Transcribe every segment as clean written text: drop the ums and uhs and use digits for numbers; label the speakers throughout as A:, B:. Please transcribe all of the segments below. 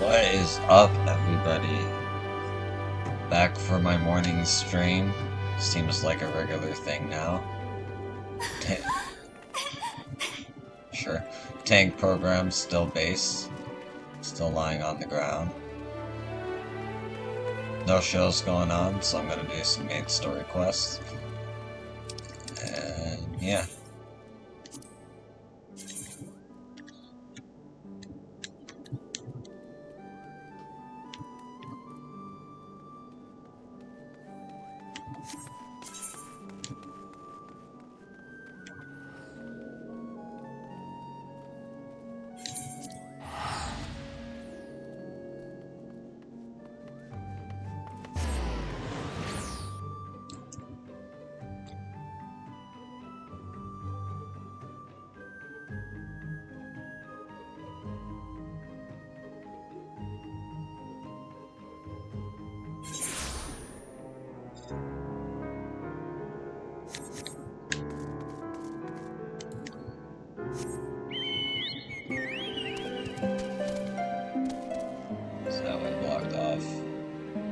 A: What is up, everybody? Back for my morning stream. Seems like a regular thing now. Sure. Tank program still base. Still lying on the ground. No shows going on, so I'm gonna do some main story quests. And yeah.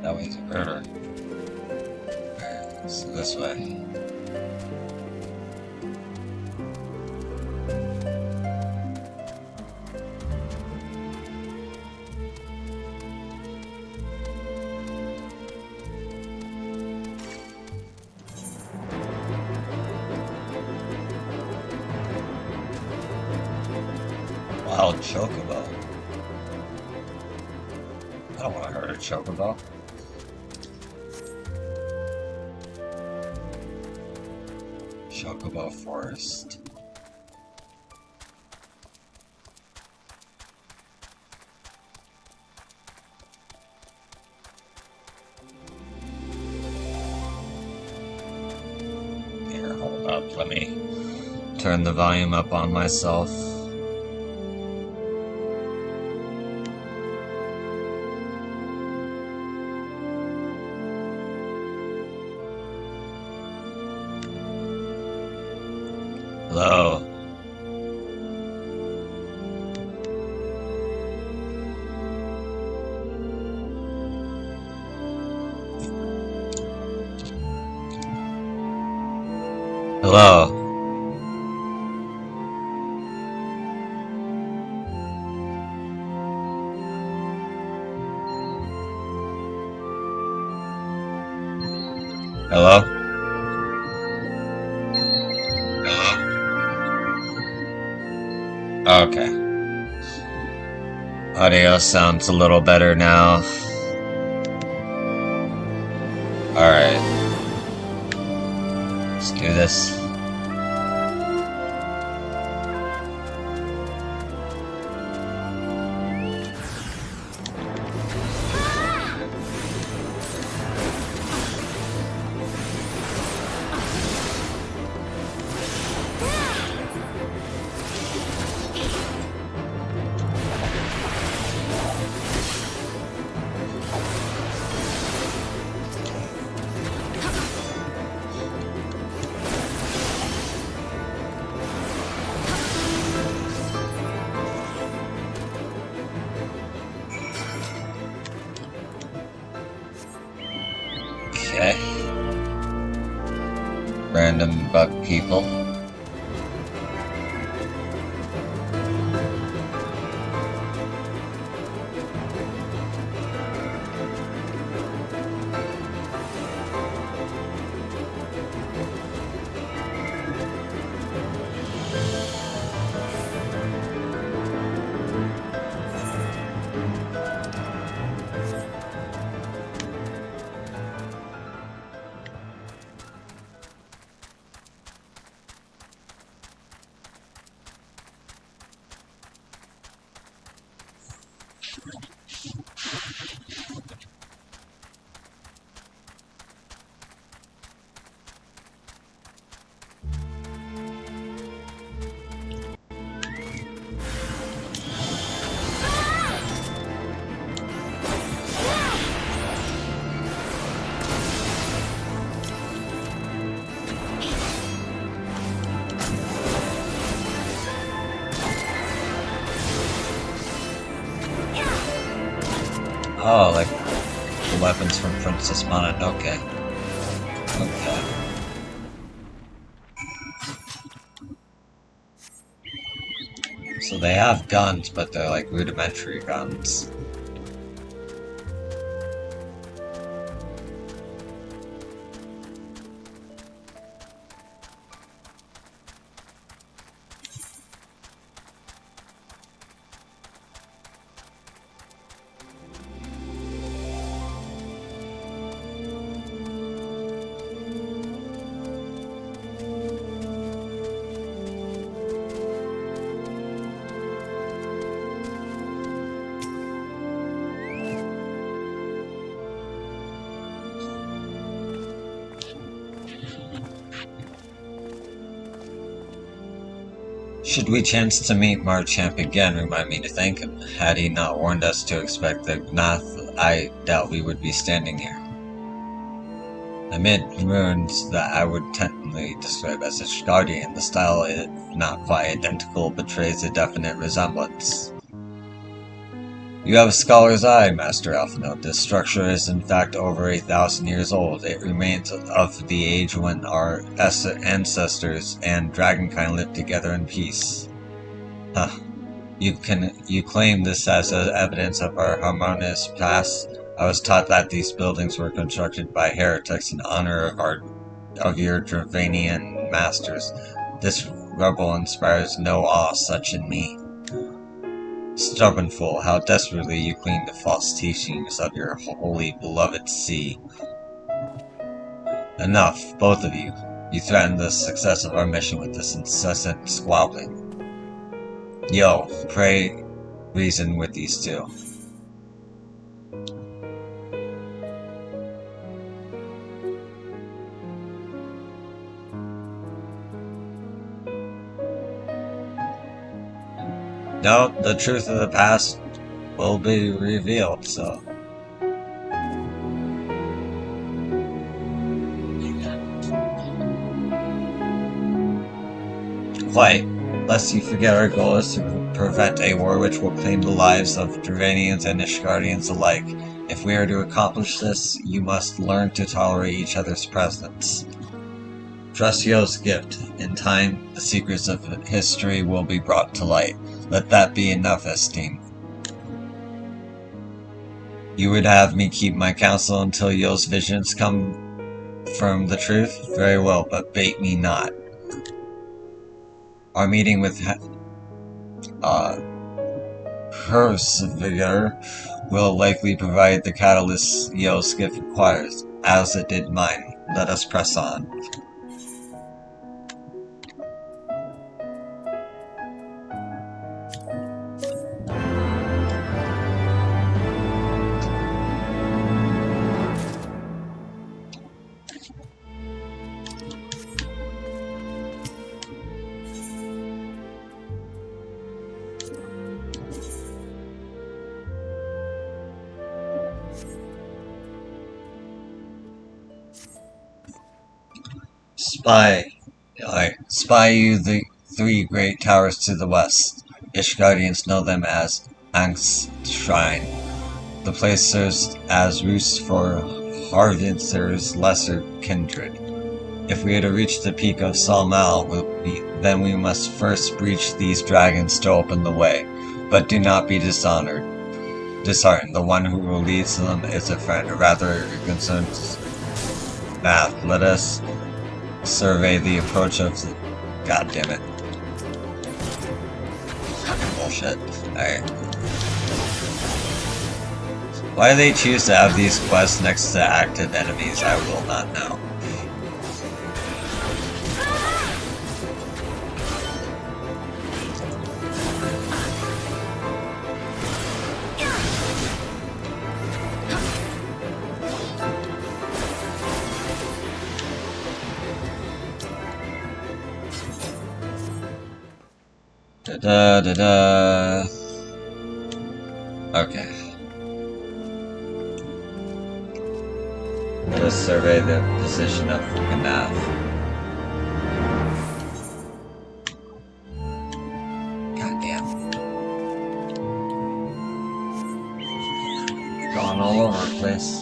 A: That way's a river. So this way. Wild chocobo. I don't want to hurt a chocobo. Chocobo Forest. Here, hold up, let me turn the volume up on myself. Hello. Hello. Hello? Okay. Audio sounds a little better now. Alright. Let's do this. Okay. Random bug people. Oh, like the weapons from Princess Mononoke. Okay. So they have guns, but they're like rudimentary guns. Should we chance to meet Marchamp again, remind me to thank him. Had he not warned us to expect the Gnath, I doubt we would be standing here. Amid ruins that I would technically describe as Ishgardian, the style, if not quite identical, betrays a definite resemblance. You have a scholar's eye, Master Alphinaud. This structure is in fact over 1,000 years old. It remains of the age when our ancestors and Dragonkind lived together in peace. Huh. You claim this as evidence of our harmonious past? I was taught that these buildings were constructed by heretics in honor of your Dravanian masters. This rubble inspires no awe such in me. Stubborn fool, how desperately you cling to false teachings of your holy beloved sea. Enough, both of you. You threaten the success of our mission with this incessant squabbling. Yo, pray reason with these two. No, the truth of the past will be revealed, so. Quite. Lest you forget, our goal is to prevent a war which will claim the lives of Dravanians and Ishgardians alike. If we are to accomplish this, you must learn to tolerate each other's presence. Trust Yo's gift. In time, the secrets of history will be brought to light. Let that be enough, Esteem. You would have me keep my counsel until Yo's visions come from the truth? Very well, but bait me not. Our meeting with ffxiv will likely provide the catalyst Yo's gift requires, as it did mine. Let us press on. Spy you the three great towers to the west. Ishgardians know them as Angst's Shrine. The place serves as roost for Harvinser's lesser kindred. If we are to reach the peak of Salmal, then we must first breach these dragons to open the way. But do not be disheartened. The one who leads them is a friend, or rather concerned math. Let us survey the approach of the... God damn it. Fucking bullshit. Alright. Why they choose to have these quests next to active enemies, I will not know. Da-da-da-da. Okay. Let's survey the position of Gnath. Goddamn. Gone all over the place.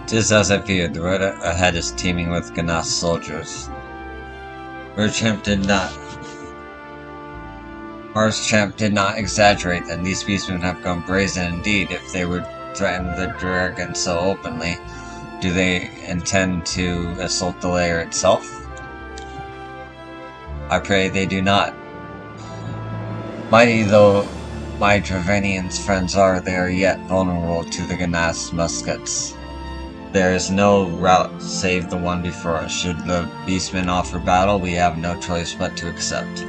A: Just as I feared, the road ahead is teeming with Ganas soldiers. Marschamp did not exaggerate, and these beastmen have gone brazen indeed if they would threaten the dragon so openly. Do they intend to assault the lair itself? I pray they do not. Mighty though my Dravanian's friends are, they are yet vulnerable to the Ganas muskets. There is no route save the one before us. Should the beastmen offer battle, we have no choice but to accept.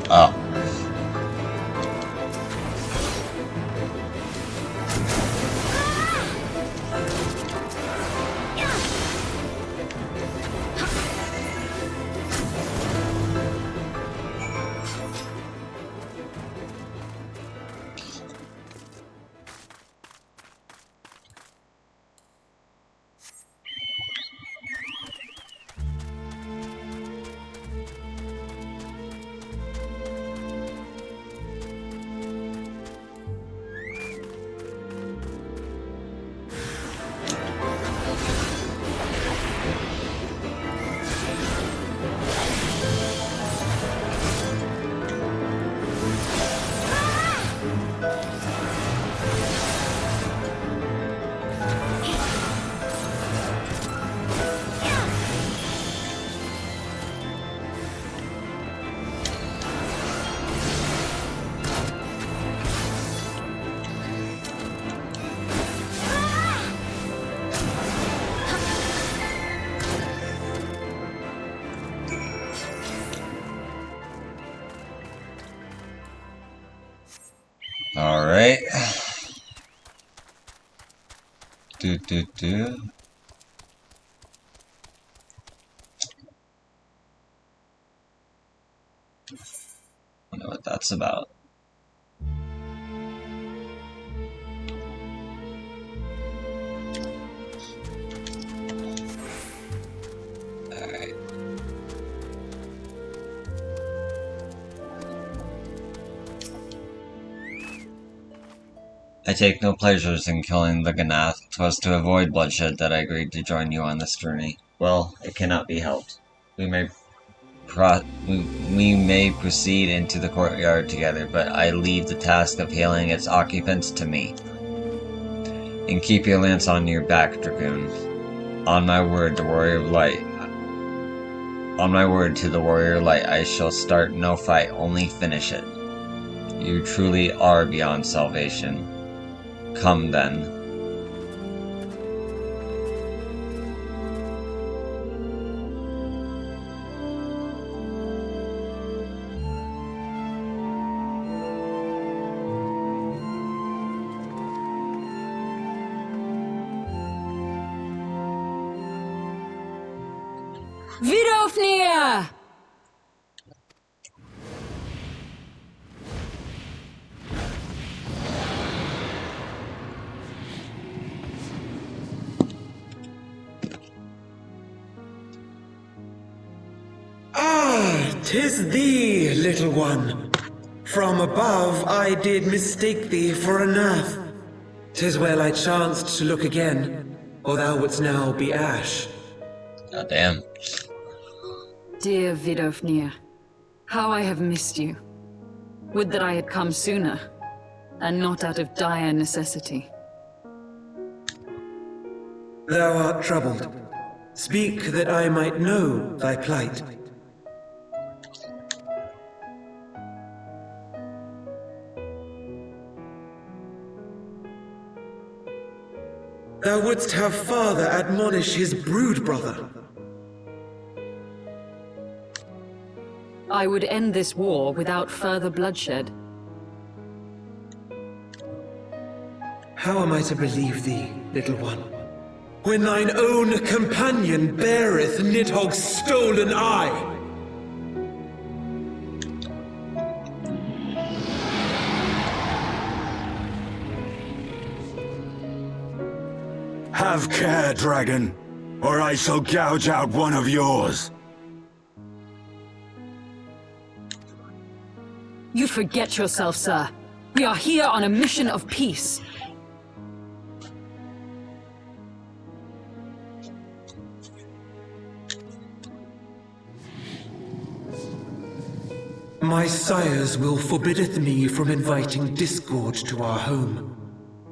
A: Oh. Alright. I know what that's about. Alright. I take no pleasures in killing the Ganath. 'Twas to avoid bloodshed that I agreed to join you on this journey. Well, it cannot be helped. We may proceed into the courtyard together, but I leave the task of hailing its occupants to me. And keep your lance on your back, Dragoon. On my word, the Warrior of Light. On my word to the Warrior of Light, I shall start no fight, only finish it. You truly are beyond salvation. Come then.
B: Vidofnir!
C: Ah, 'tis thee, little one. From above I did mistake thee for an earth. 'Tis well I chanced to look again, or thou wouldst now be ash.
A: God damn.
B: Dear Vidofnir, how I have missed you. Would that I had come sooner, and not out of dire necessity.
C: Thou art troubled. Speak that I might know thy plight. Thou wouldst have father admonish his brood brother.
B: I would end this war without further bloodshed.
C: How am I to believe thee, little one, when thine own companion beareth Nidhogg's stolen eye?
D: Have care, dragon, or I shall gouge out one of yours.
B: You forget yourself, sir. We are here on a mission of peace.
C: My sires will forbiddeth me from inviting discord to our home.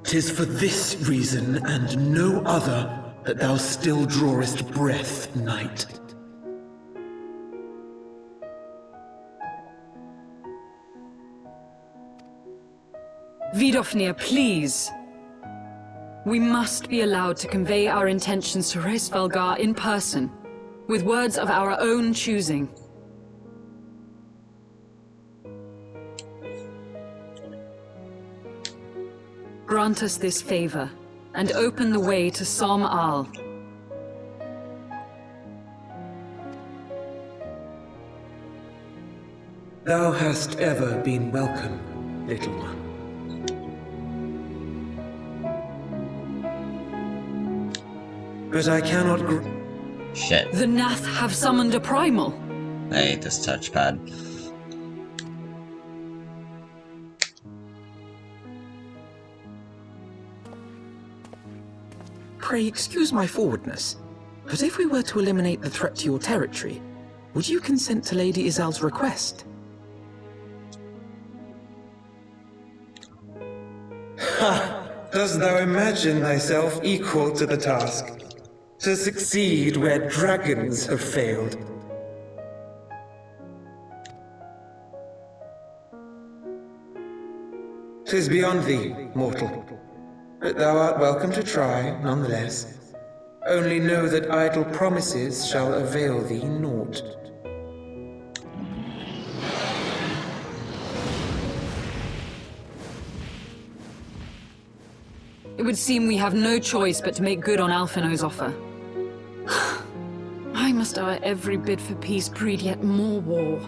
C: 'Tis for this reason and no other that thou still drawest breath, knight.
B: Vidofnir, please. We must be allowed to convey our intentions to Hraesvelgar in person, with words of our own choosing. Grant us this favor, and open the way to Som Al.
C: Thou hast ever been welcome, little one. But I cannot
A: Shit.
B: The Nath have summoned a primal.
A: I hate this touchpad.
E: Pray excuse my forwardness, but if we were to eliminate the threat to your territory, would you consent to Lady Izel's request?
C: Ha! Dost thou imagine thyself equal to the task? To succeed where dragons have failed? 'Tis beyond thee, mortal. But thou art welcome to try, nonetheless. Only know that idle promises shall avail thee naught.
B: It would seem we have no choice but to make good on Alphino's offer. Why must our every bid for peace breed yet more war?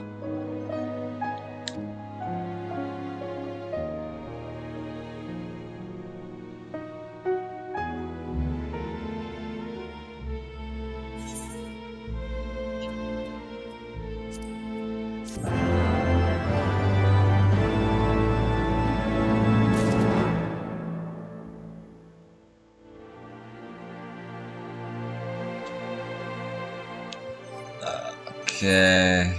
A: Okay.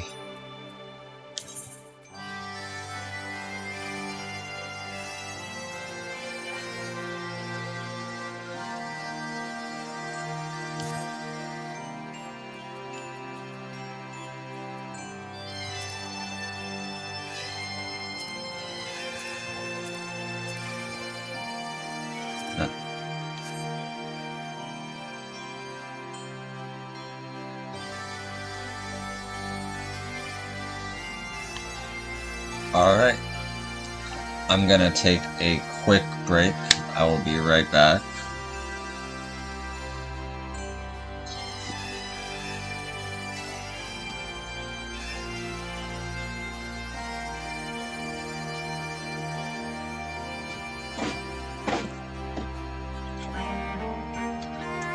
A: Alright. I'm gonna take a quick break. I will be right back.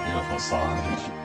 A: Beautiful song.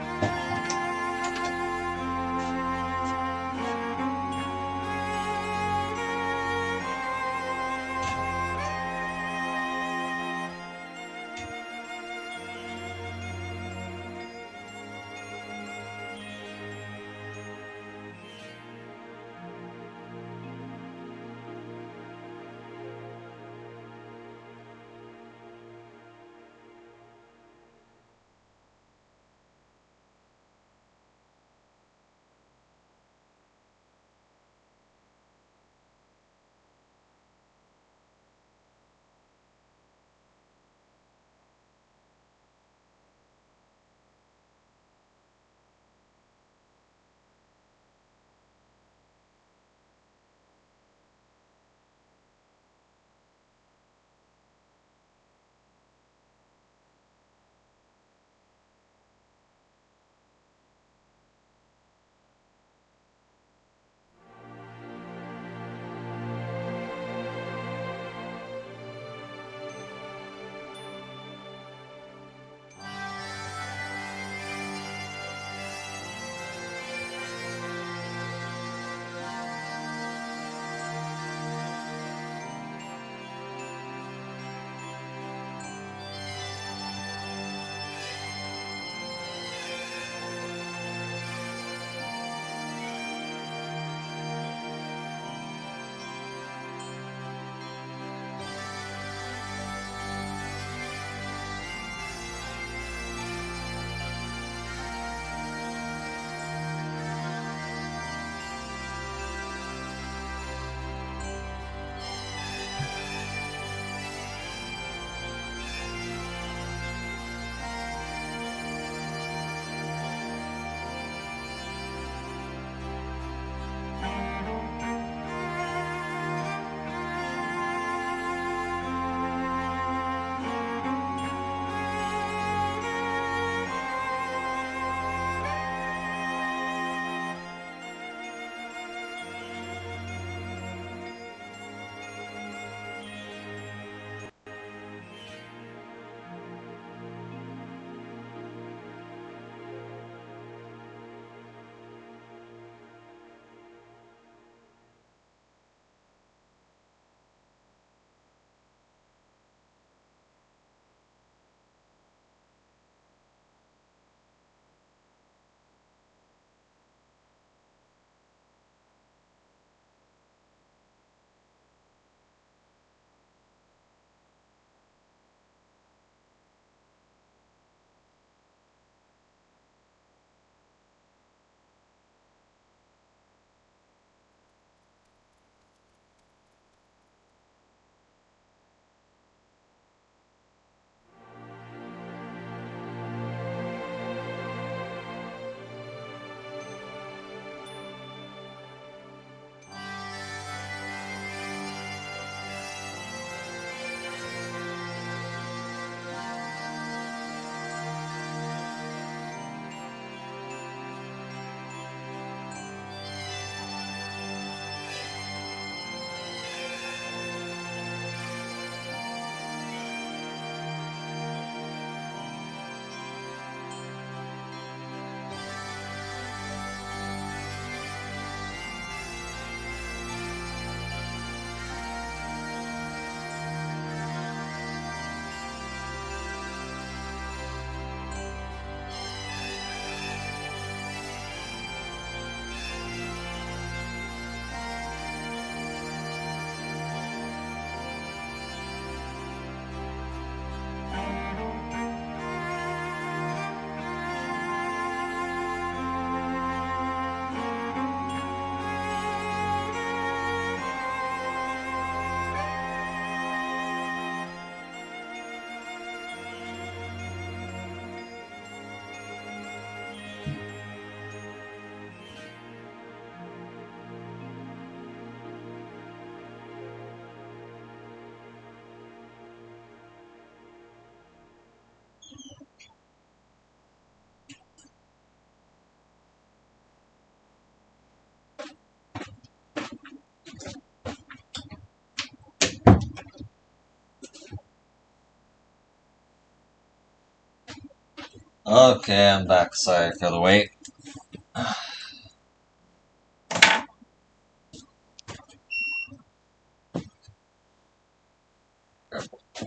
A: Okay, I'm back. Sorry for the wait.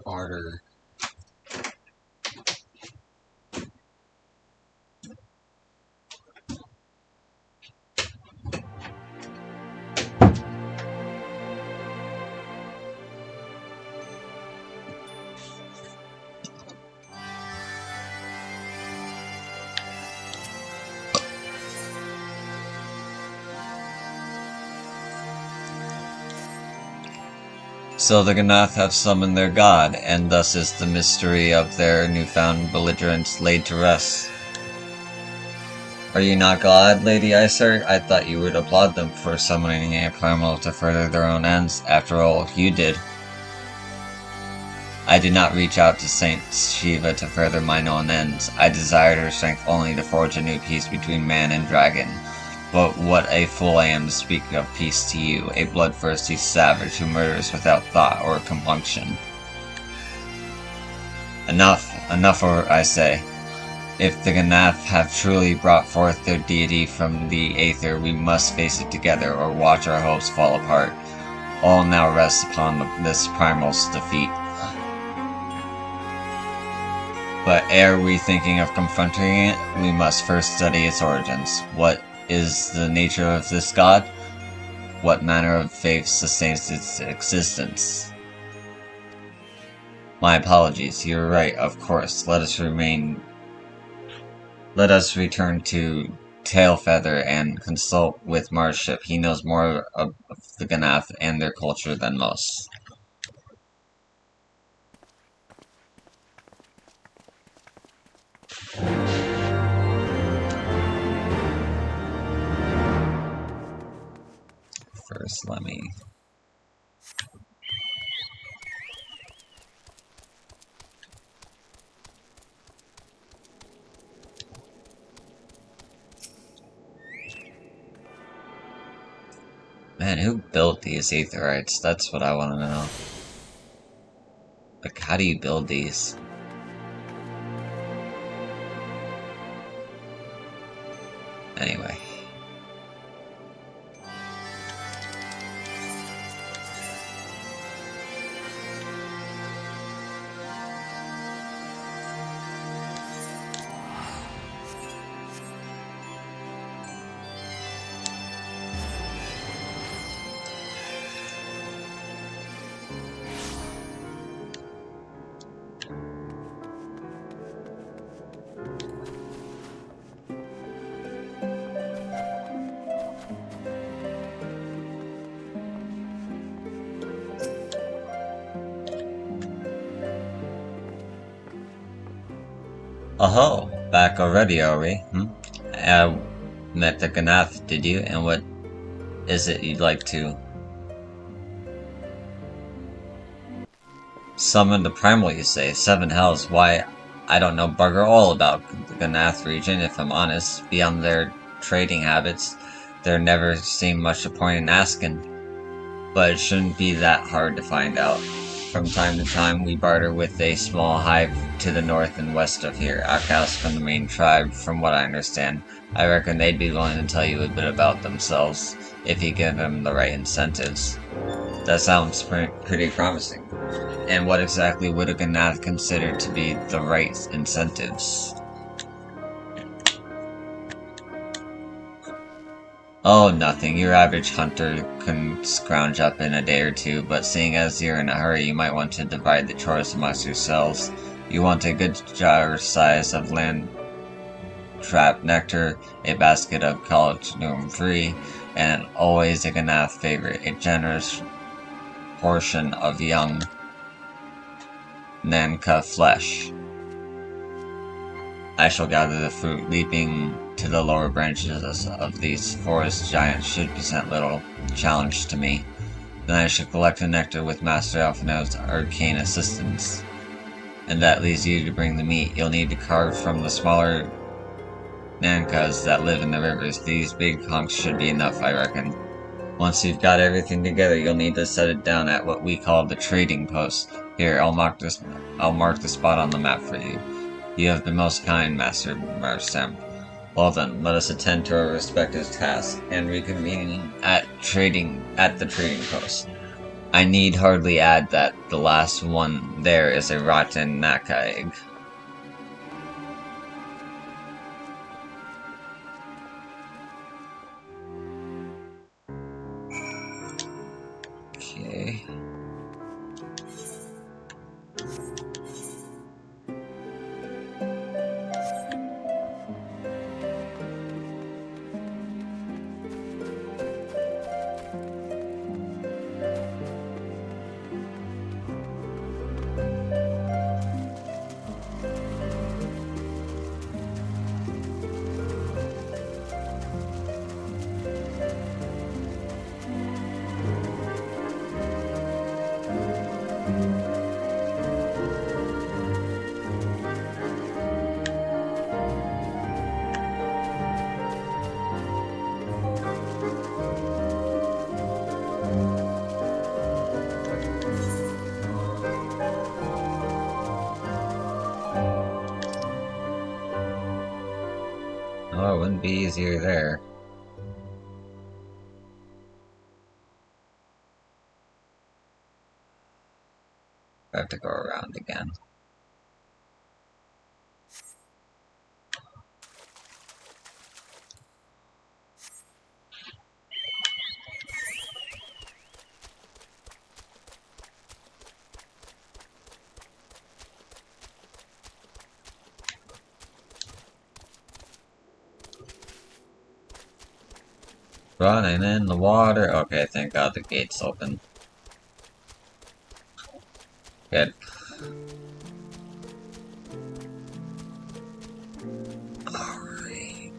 A: Order. So the Ganath have summoned their god, and thus is the mystery of their newfound belligerence laid to rest. Are you not glad, Lady Icer? I thought you would applaud them for summoning a primal to further their own ends. After all, you did. I did not reach out to Saint Shiva to further mine own ends. I desired her strength only to forge a new peace between man and dragon. But what a fool I am to speak of peace to you, a bloodthirsty savage who murders without thought or compunction. Enough, I say. If the Ganath have truly brought forth their deity from the Aether, we must face it together, or watch our hopes fall apart. All now rests upon this primal's defeat. But ere we thinking of confronting it, we must first study its origins. What is the nature of this god? What manner of faith sustains its existence? My apologies, you're right, of course. Let us return to Tailfeather and consult with Marship. He knows more of the Ganath and their culture than most. First, let me... Man, who built these aetherites? That's what I want to know. Like, how do you build these? Anyway. Oh, back already, are we? Met the Ganath, did you? And what is it you'd like to... Summon the primal, you say? 7 hells, why, I don't know bugger all about the Ganath region, if I'm honest. Beyond their trading habits, there never seemed much a point in asking. But it shouldn't be that hard to find out. From time to time, we barter with a small hive to the north and west of here, outcasts from the main tribe, from what I understand. I reckon they'd be willing to tell you a bit about themselves, if you give them the right incentives. That sounds pretty promising. And what exactly would a Ganath consider to be the right incentives? Oh, nothing. Your average hunter can scrounge up in a day or two, but seeing as you're in a hurry, you might want to divide the chores amongst yourselves. You want a good jar size of land trap nectar, a basket of college room free, and always a Ganath favorite, a generous portion of young Nanka flesh. I shall gather the fruit, leaping to the lower branches of these forest giants should present little challenge to me. Then I shall collect the nectar with Master Alphinaud's arcane assistance. And that leaves you to bring the meat. You'll need to carve from the smaller Nankas that live in the rivers. These big hunks should be enough, I reckon. Once you've got everything together, you'll need to set it down at what we call the trading post. Here, I'll mark the spot on the map for you. You have been most kind, Master Marsam. Well then, let us attend to our respective tasks and reconvene at the trading post. I need hardly add that the last one there is a rotten Naka egg. Okay. Oh, it wouldn't be easier there. I have to go around again. Running in the water. Okay, thank God the gate's open. Good. Alright.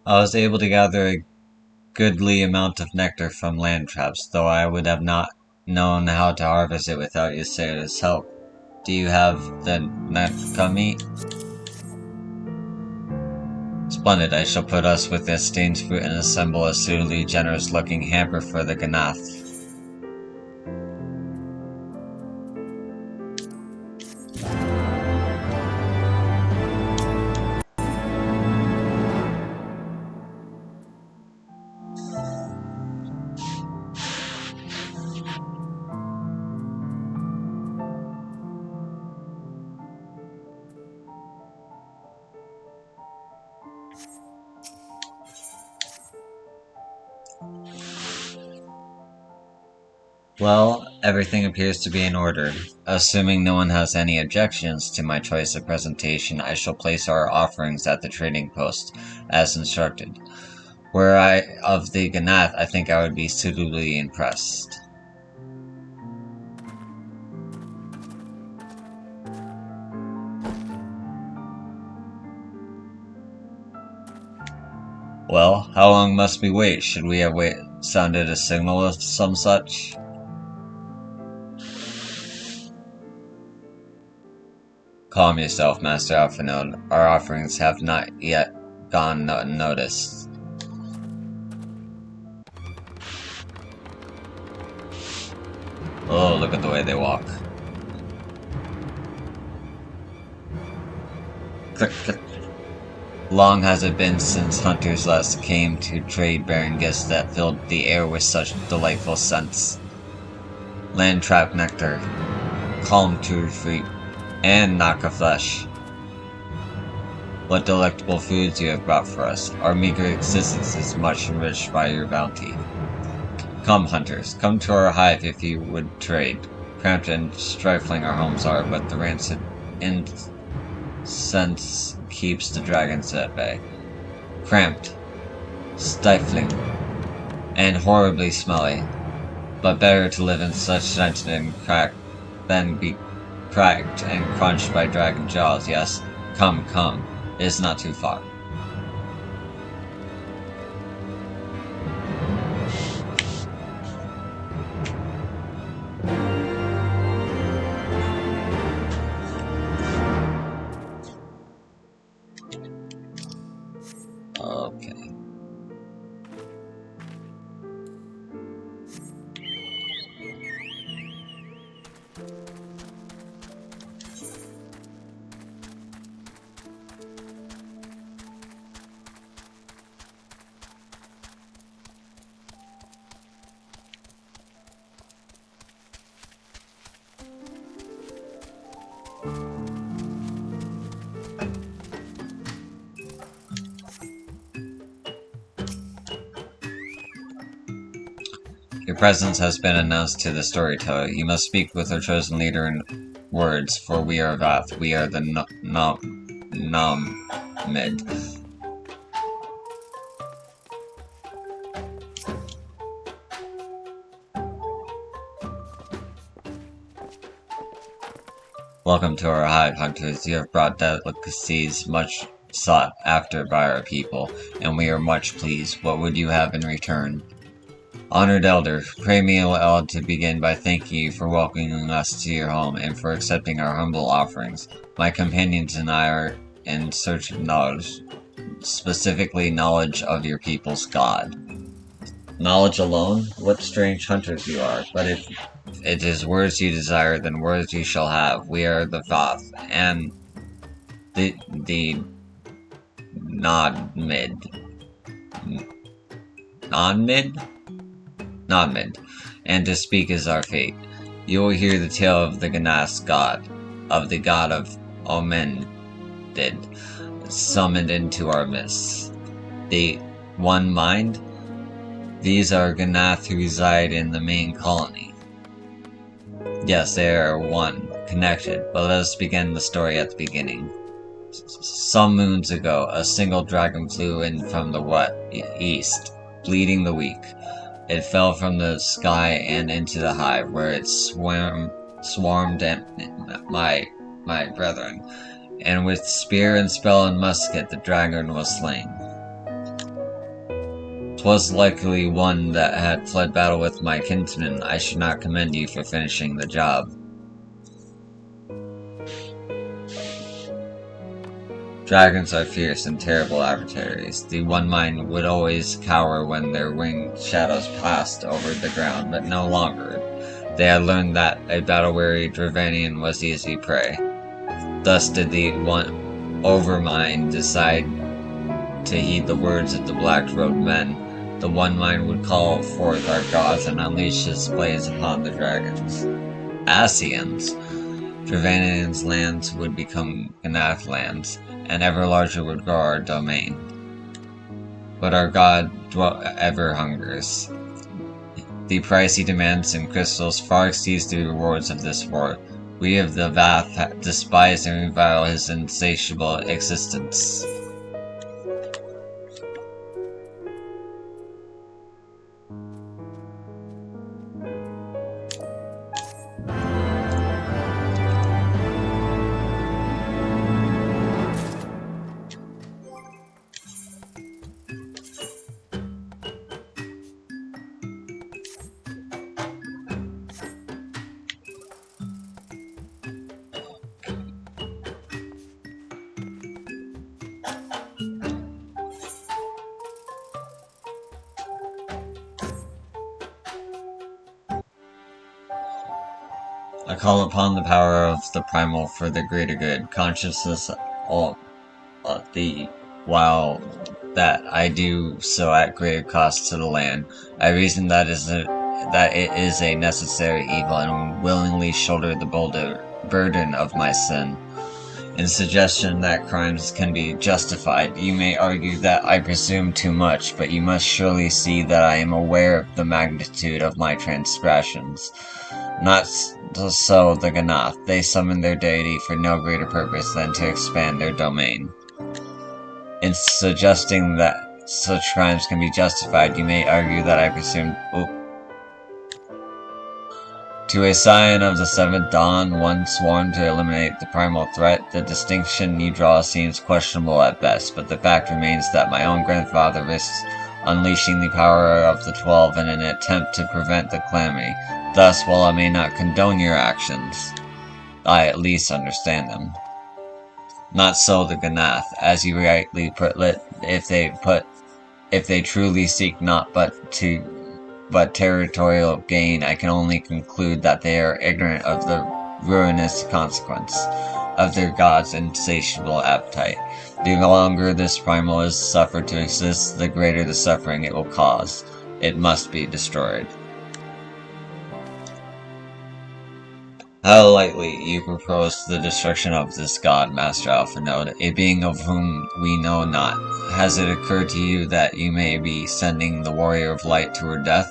A: I was able to gather a goodly amount of nectar from land traps, though I would have not known how to harvest it without Ysera's help. Do you have the nectar meat? Splendid, I shall put us with Estane's fruit and assemble a suitably generous-looking hamper for the Ganath. Well, everything appears to be in order. Assuming no one has any objections to my choice of presentation, I shall place our offerings at the trading post, as instructed. Were I of the Ganath, I think I would be suitably impressed. Well, how long must we wait? Should we have sounded a signal of some such? Calm yourself, Master Alphanode. Our offerings have not yet gone unnoticed. Oh, look at the way they walk. Click, click. Long has it been since hunters last came to trade bearing gifts that filled the air with such delightful scents. Land trap nectar, calm to fruit, and Naka flesh. What delectable foods you have brought for us. Our meager existence is much enriched by your bounty. Come, hunters, come to our hive if you would trade. Cramped and trifling our homes are, but the rancid incense keeps the dragons at bay. Cramped, stifling, and horribly smelly, but better to live in such tension than be cracked and crunched by dragon jaws. Yes, come, come. It is not too far. Okay. Your presence has been announced to the storyteller. You must speak with our chosen leader in words, for we are Vath. We are the Nomid. Welcome to our hive, hunters. You have brought delicacies much sought after by our people, and we are much pleased. What would you have in return? Honored Elder, pray me aloud to begin by thanking you for welcoming us to your home and for accepting our humble offerings. My companions and I are in search of knowledge, specifically knowledge of your people's god. Knowledge alone? What strange hunters you are, but if it is words you desire, then words you shall have. We are the Vath, and the Non-Mid, and to speak is our fate. You will hear the tale of the Ganath's god, of the god of Omendid, summoned into our midst. The One Mind? These are Ganath who reside in the main colony. Yes, they are one, connected, but let us begin the story at the beginning. Some moons ago, a single dragon flew in from the east, bleeding the weak. It fell from the sky and into the hive, where it swarmed at my brethren, and with spear and spell and musket the dragon was slain. 'Twas likely one that had fled battle with my kinsman. I should not commend you for finishing the job. Dragons are fierce and terrible adversaries. The one mind would always cower when their winged shadows passed over the ground, but no longer. They had learned that a battle-weary Dravanian was easy prey. Thus did the one overmind decide to heed the words of the black-robed men. The one mind would call forth our gods and unleash his blaze upon the dragons. Asians! Dravanian's lands would become Ganath lands, and ever larger would grow our domain. But our god ever hungers. The price he demands in crystals far exceeds the rewards of this war. We of the Vath despise and revile his insatiable existence. I call upon the power of the primal for the greater good, consciousness all the while that I do so at greater cost to the land. I reason that it is a necessary evil and willingly shoulder the burden of my sin. In suggestion that crimes can be justified, you may argue that I presume too much, but you must surely see that I am aware of the magnitude of my transgressions. Not so the Ganath. They summon their deity for no greater purpose than to expand their domain. In suggesting that such crimes can be justified, you may argue that I presume... To a scion of the seventh dawn, one sworn to eliminate the primal threat, the distinction you draw seems questionable at best, but the fact remains that my own grandfather risks unleashing the power of the 12 in an attempt to prevent the calamity. Thus, while I may not condone your actions, I at least understand them. Not so the Ganath, as you rightly put it, if they truly seek not but territorial gain, I can only conclude that they are ignorant of the ruinous consequence of their god's insatiable appetite. The longer this primal is suffered to exist, the greater the suffering it will cause. It must be destroyed. How lightly you propose the destruction of this god, Master Alphanode, a being of whom we know not. Has it occurred to you that you may be sending the warrior of light to her death?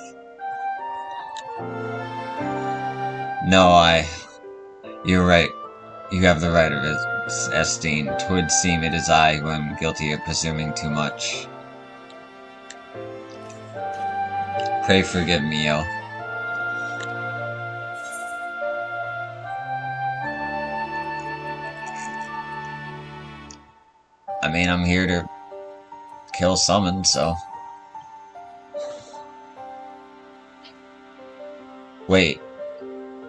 A: No, You're right. You have the right of esteem. 'Twould seem it is I who am guilty of presuming too much. Pray forgive me, yo. I mean, I'm here to kill summon, so... Wait.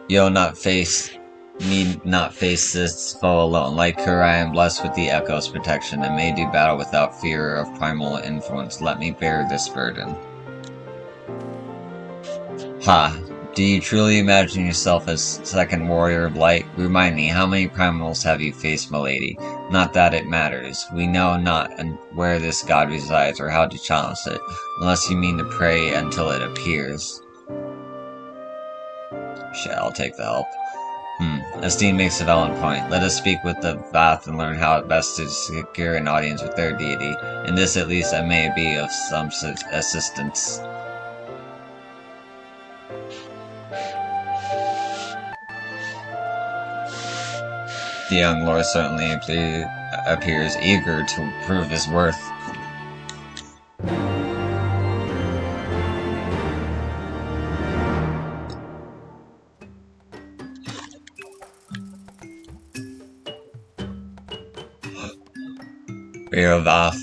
A: Yo, need not face this foe alone. Like her, I am blessed with the Echo's protection and may do battle without fear of primal influence. Let me bear this burden. Ha! Do you truly imagine yourself as second warrior of light? Remind me, how many primals have you faced, milady? Not that it matters. We know not where this god resides or how to challenge it, unless you mean to pray until it appears. Shit, I'll take the help. Esteem makes a valid point. Let us speak with the Vath and learn how best to secure an audience with their deity. In this at least I may be of some assistance. The young lord certainly appears eager to prove his worth. We are Vath.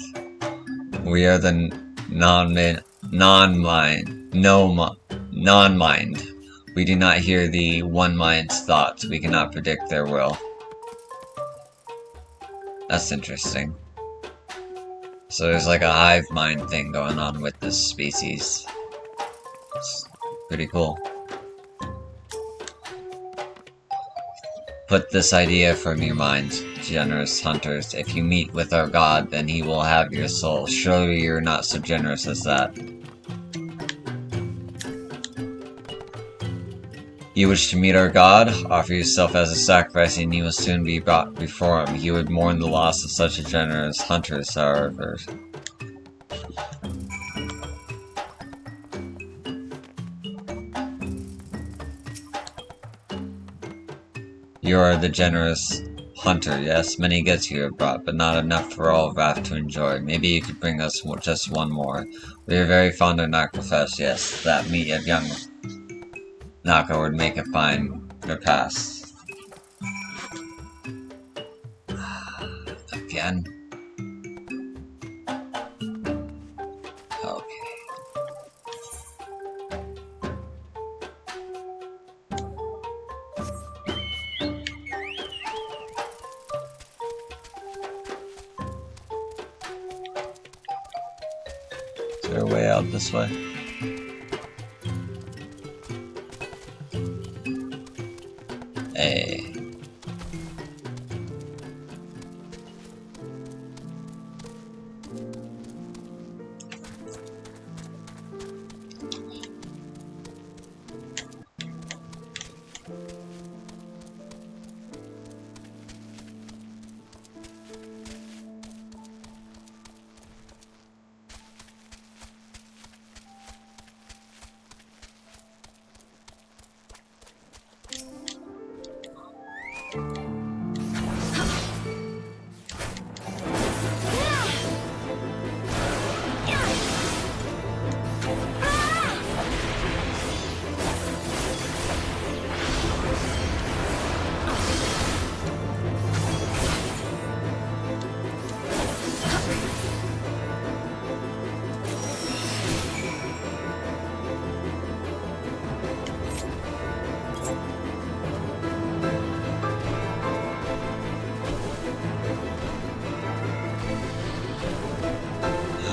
A: We are the non-mind. We do not hear the one mind's thoughts. We cannot predict their will. That's interesting. So there's like a hive mind thing going on with this species. It's pretty cool. Put this idea from your minds, generous hunters. If you meet with our god, then he will have your soul. Surely you're not so generous as that. You wish to meet our god? Offer yourself as a sacrifice and you will soon be brought before him. You would mourn the loss of such a generous hunter, however. You are the generous hunter, yes? Many gifts you have brought, but not enough for all of Wrath to enjoy. Maybe you could bring us just one more. We are very fond of Nakaflesh, yes. That meat of young Naka would make a fine repast. Again? Okay. Is there a way out this way? Hey.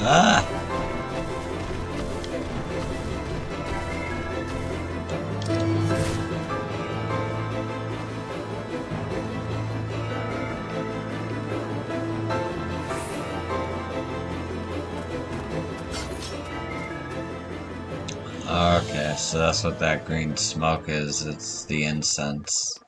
A: Ah! Okay, so that's what that green smoke is. It's the incense.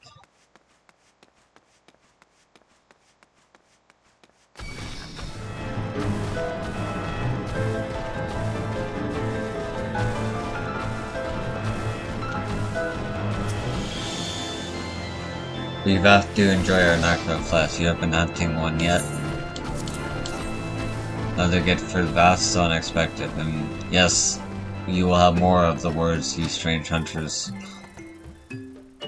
A: We have to enjoy our Nakaflesh. You have been hunting one yet? Another gift for the Vath, so unexpected. And yes, you will have more of the words you strange hunters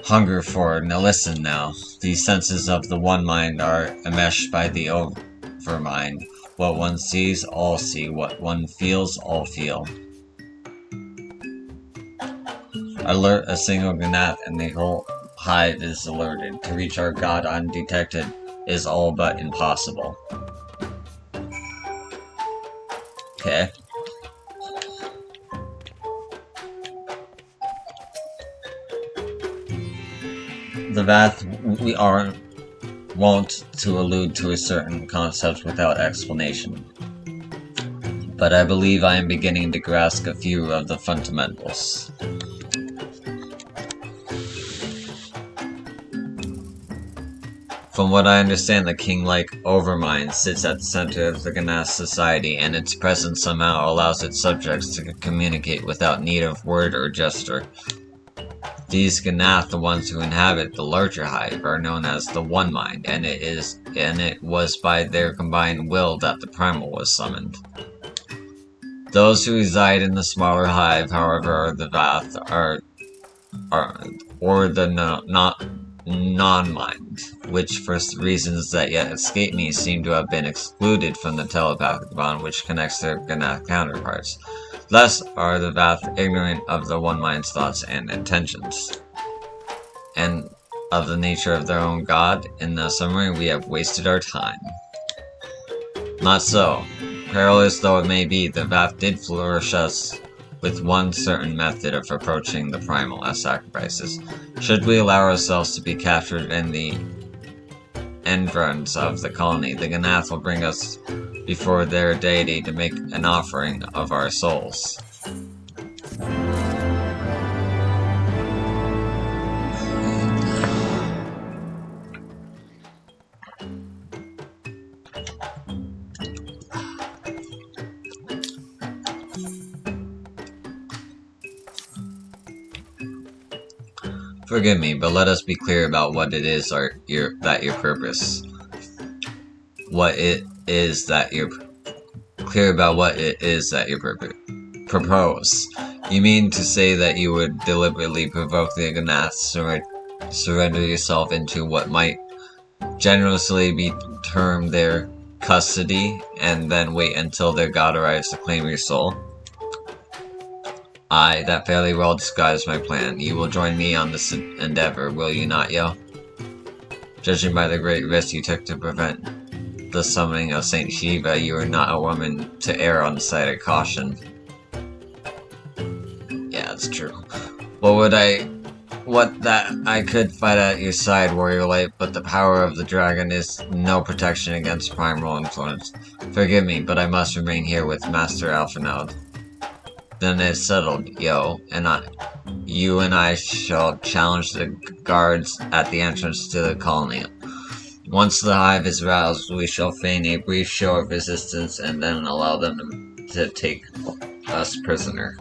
A: hunger for. Now listen now. These senses of the one mind are enmeshed by the overmind. What one sees, all see. What one feels, all feel. Alert a single gnat and the whole hive is alerted. To reach our god undetected is all but impossible. Okay. The Vath, we aren't wont to allude to a certain concept without explanation. But I believe I am beginning to grasp a few of the fundamentals. From what I understand, the king-like Overmind sits at the center of the Ganas society, and its presence somehow allows its subjects to communicate without need of word or gesture. These Ganath, the ones who inhabit the larger hive, are known as the One Mind, and it was by their combined will that the Primal was summoned. Those who reside in the smaller hive, however, are the Vath, or the non-mind, which for reasons that yet escape me seem to have been excluded from the telepathic bond which connects their Ganath counterparts. Thus are the Vath ignorant of the One Mind's thoughts and intentions, and of the nature of their own god. In the summary, we have wasted our time. Not so. Perilous though it may be, the Vath did flourish us with one certain method of approaching the Primal as sacrifices. Should we allow ourselves to be captured in the environs of the colony, the Ganath will bring us before their deity to make an offering of our souls. Forgive me, but let us be clear about what it is that your purpose. What it is that you're clear about what it is that you propose. You mean to say that you would deliberately provoke the Ganath to surrender yourself into what might generously be termed their custody, and then wait until their god arrives to claim your soul? Aye, that fairly well describes my plan. You will join me on this endeavor, will you not, Yo? Judging by the great risk you took to prevent the summoning of Saint Shiva, you are not a woman to err on the side of caution. Yeah, that's true. What that I could fight at your side, Warrior Light, but the power of the dragon is no protection against primal influence. Forgive me, but I must remain here with Master Alphinaud. Then it's settled, Yo, and you and I shall challenge the guards at the entrance to the colony. Once the hive is roused, we shall feign a brief show of resistance and then allow them to take us prisoner.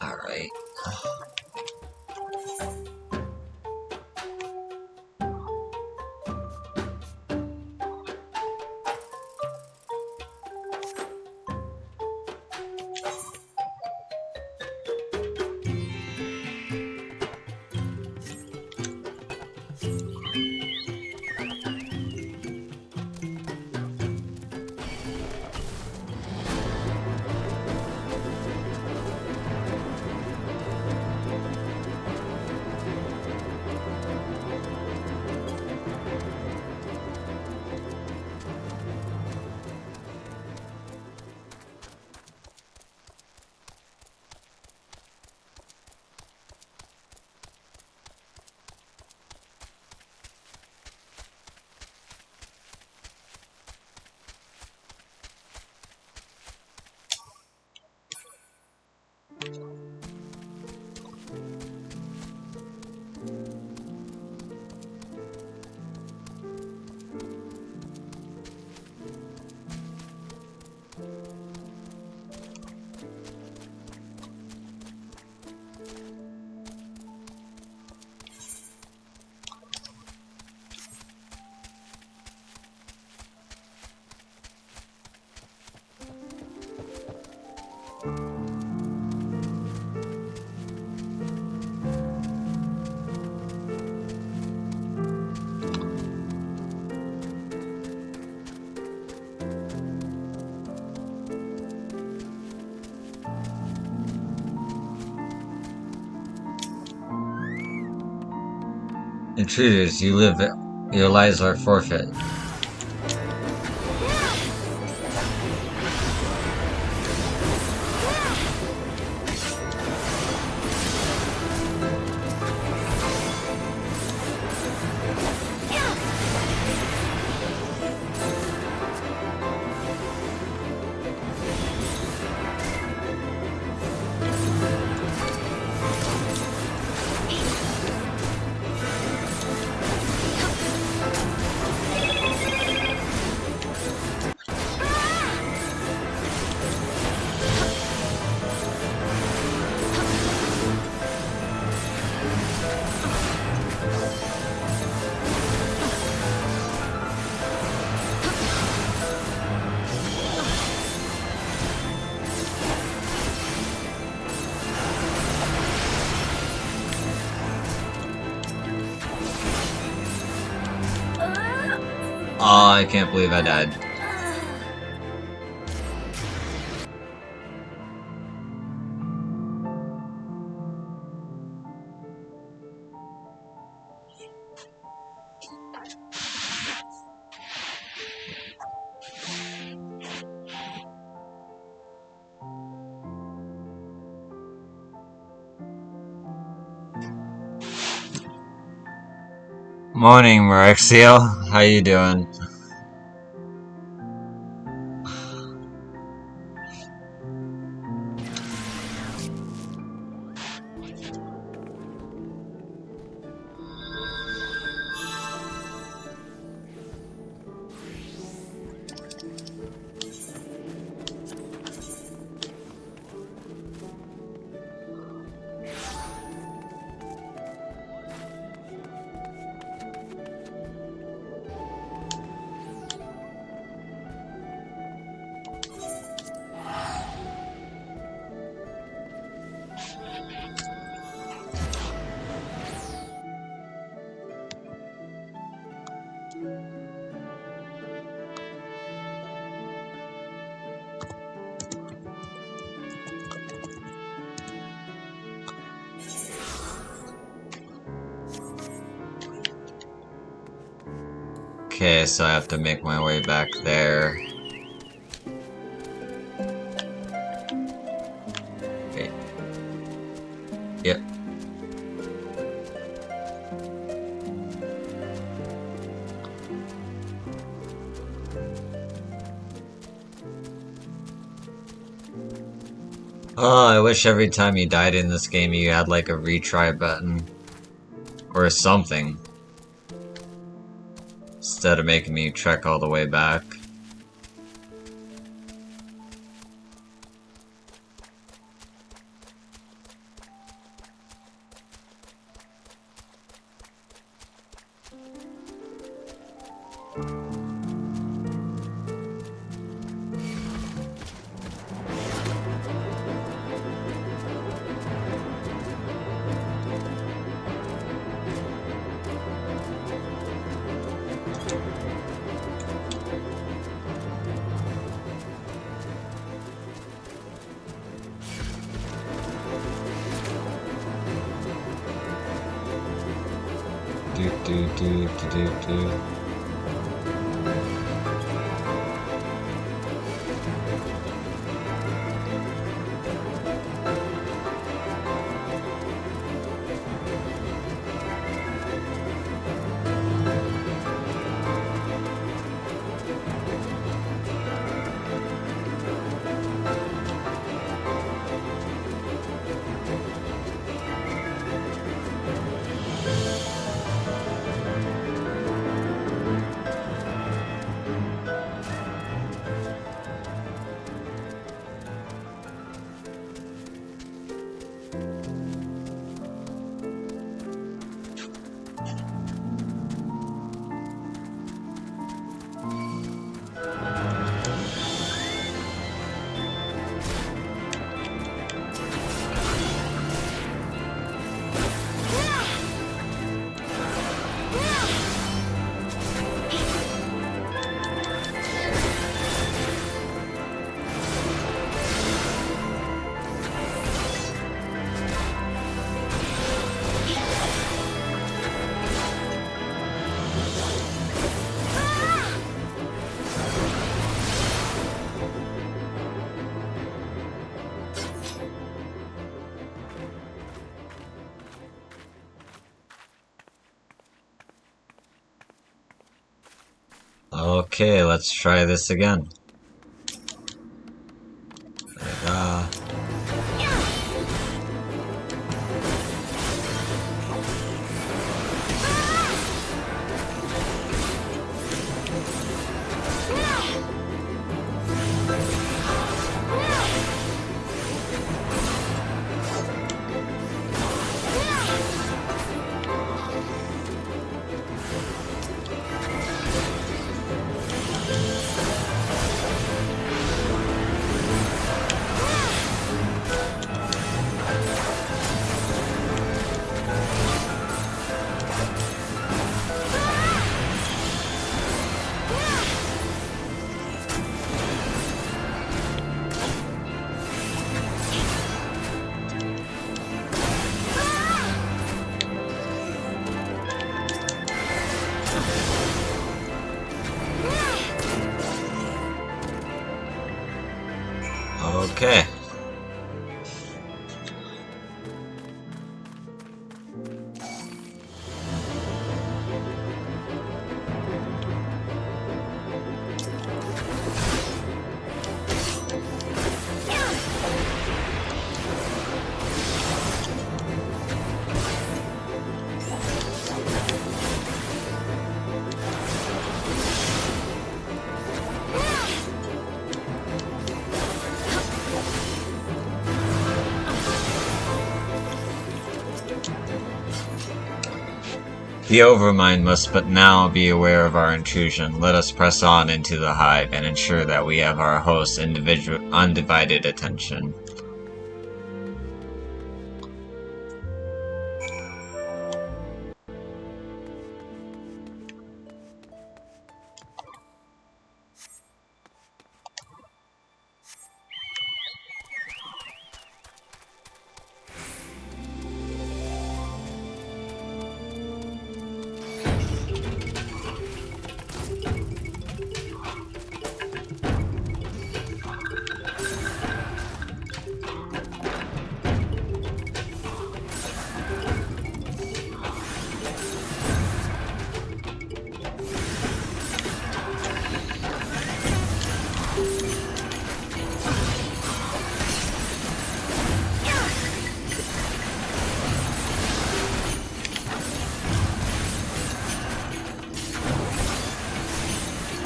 A: Alright. Intruders, your lives are forfeit. I can't believe I died. Morning, Marexio. How you doing? Okay, so I have to make my way back there. Okay. Yep. Oh, I wish every time you died in this game you had like a retry button. Or something. Instead of making me trek all the way back. Do. Okay, let's try this again. The Overmind must but now be aware of our intrusion. Let us press on into the hive and ensure that we have our host's undivided attention.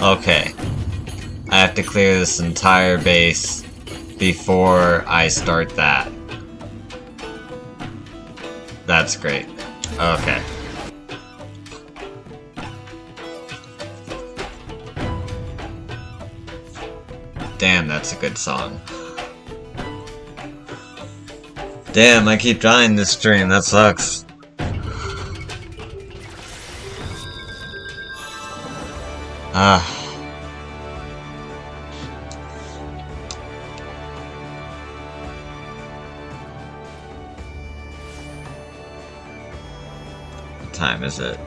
A: Okay. I have to clear this entire base before I start that. That's great. Okay. Damn, that's a good song. Damn, I keep dying this stream, that sucks. Ah. What time is it?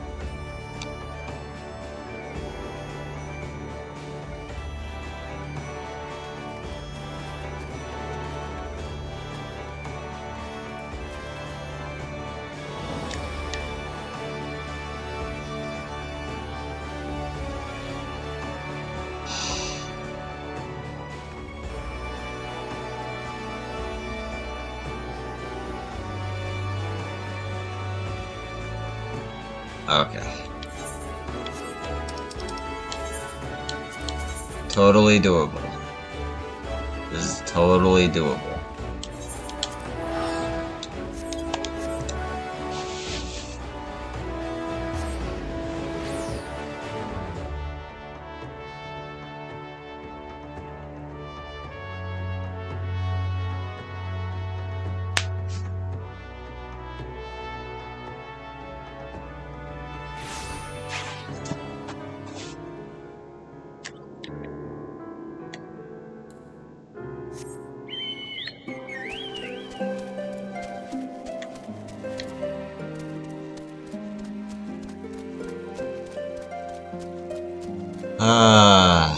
A: Okay. Totally doable. This is totally doable. Ah.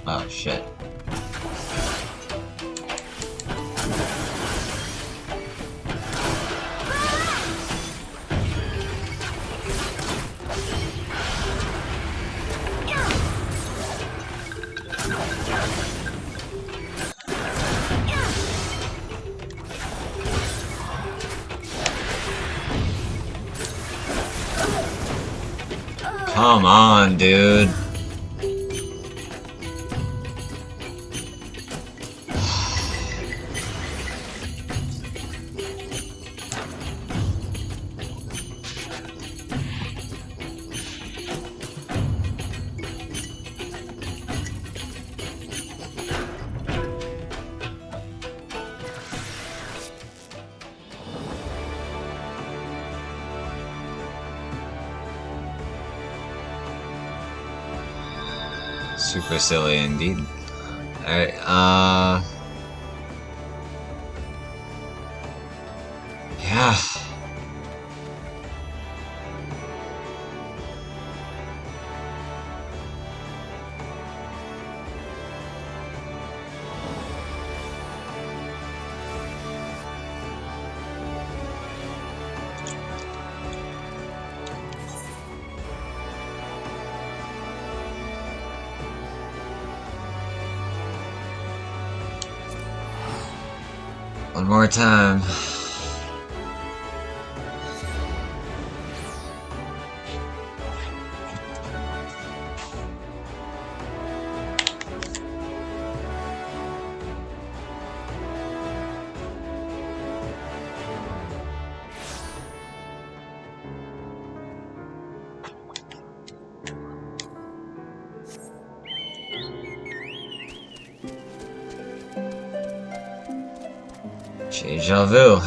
A: Oh shit. Come on, dude. Super silly indeed. Alright, yeah. One more time. Deja vu.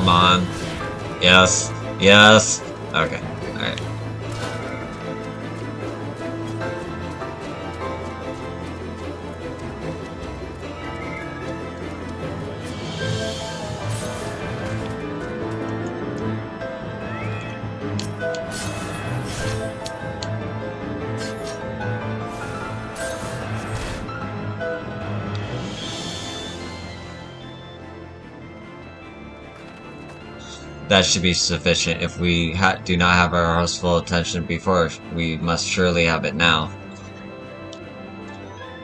A: Come on. Yes. Yes. Okay. Alright. That should be sufficient. If we do not have our house full attention before, we must surely have it now.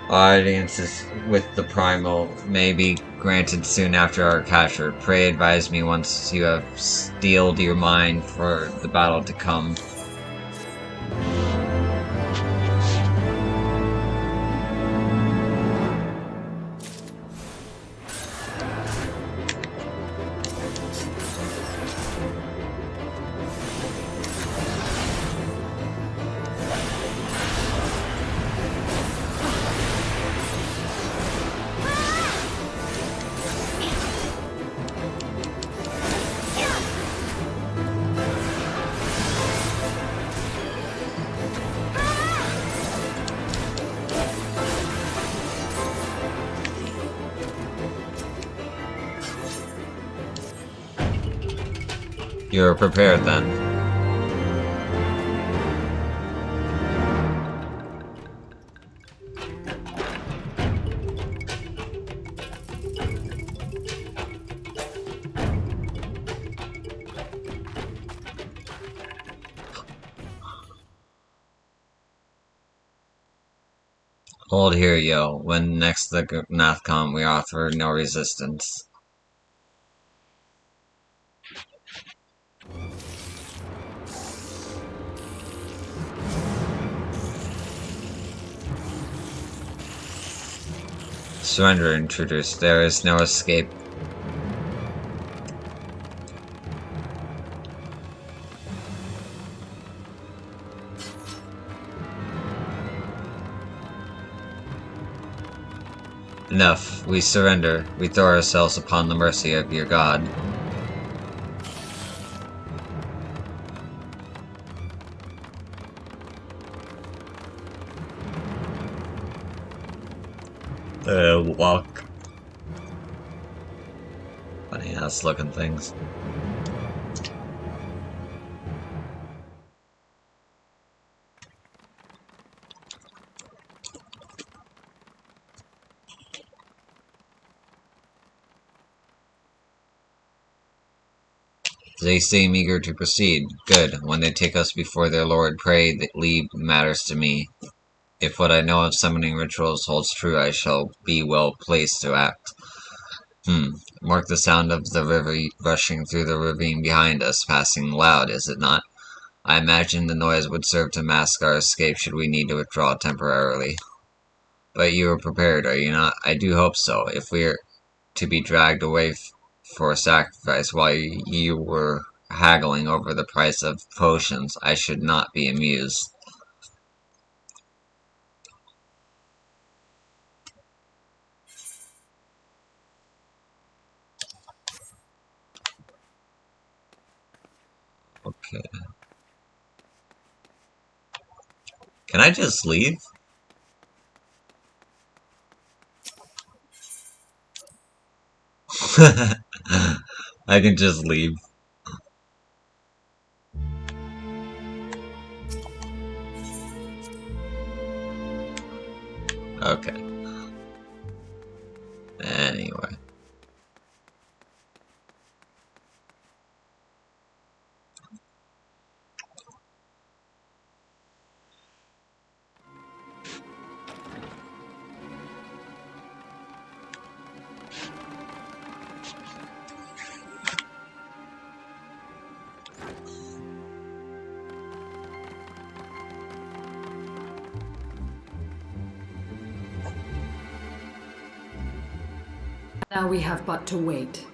A: Audiences with the primal may be granted soon after our capture. Pray advise me once you have steeled your mind for the battle to come. You're prepared then. Hold here, yo. When next the Nath come, we offer no resistance. Surrender, intruders. There is no escape. Enough. We surrender. We throw ourselves upon the mercy of your god. Walk. Funny ass looking things. They seem eager to proceed. Good. When they take us before their lord, pray that leave matters to me. If what I know of summoning rituals holds true, I shall be well placed to act. Mark the sound of the river rushing through the ravine behind us, passing loud, is it not? I imagine the noise would serve to mask our escape should we need to withdraw temporarily. But you are prepared, are you not? I do hope so. If we are to be dragged away for sacrifice while you were haggling over the price of potions, I should not be amused. Okay. Can I just leave? I can just leave. Okay. Anyway.
B: Now we have but to wait.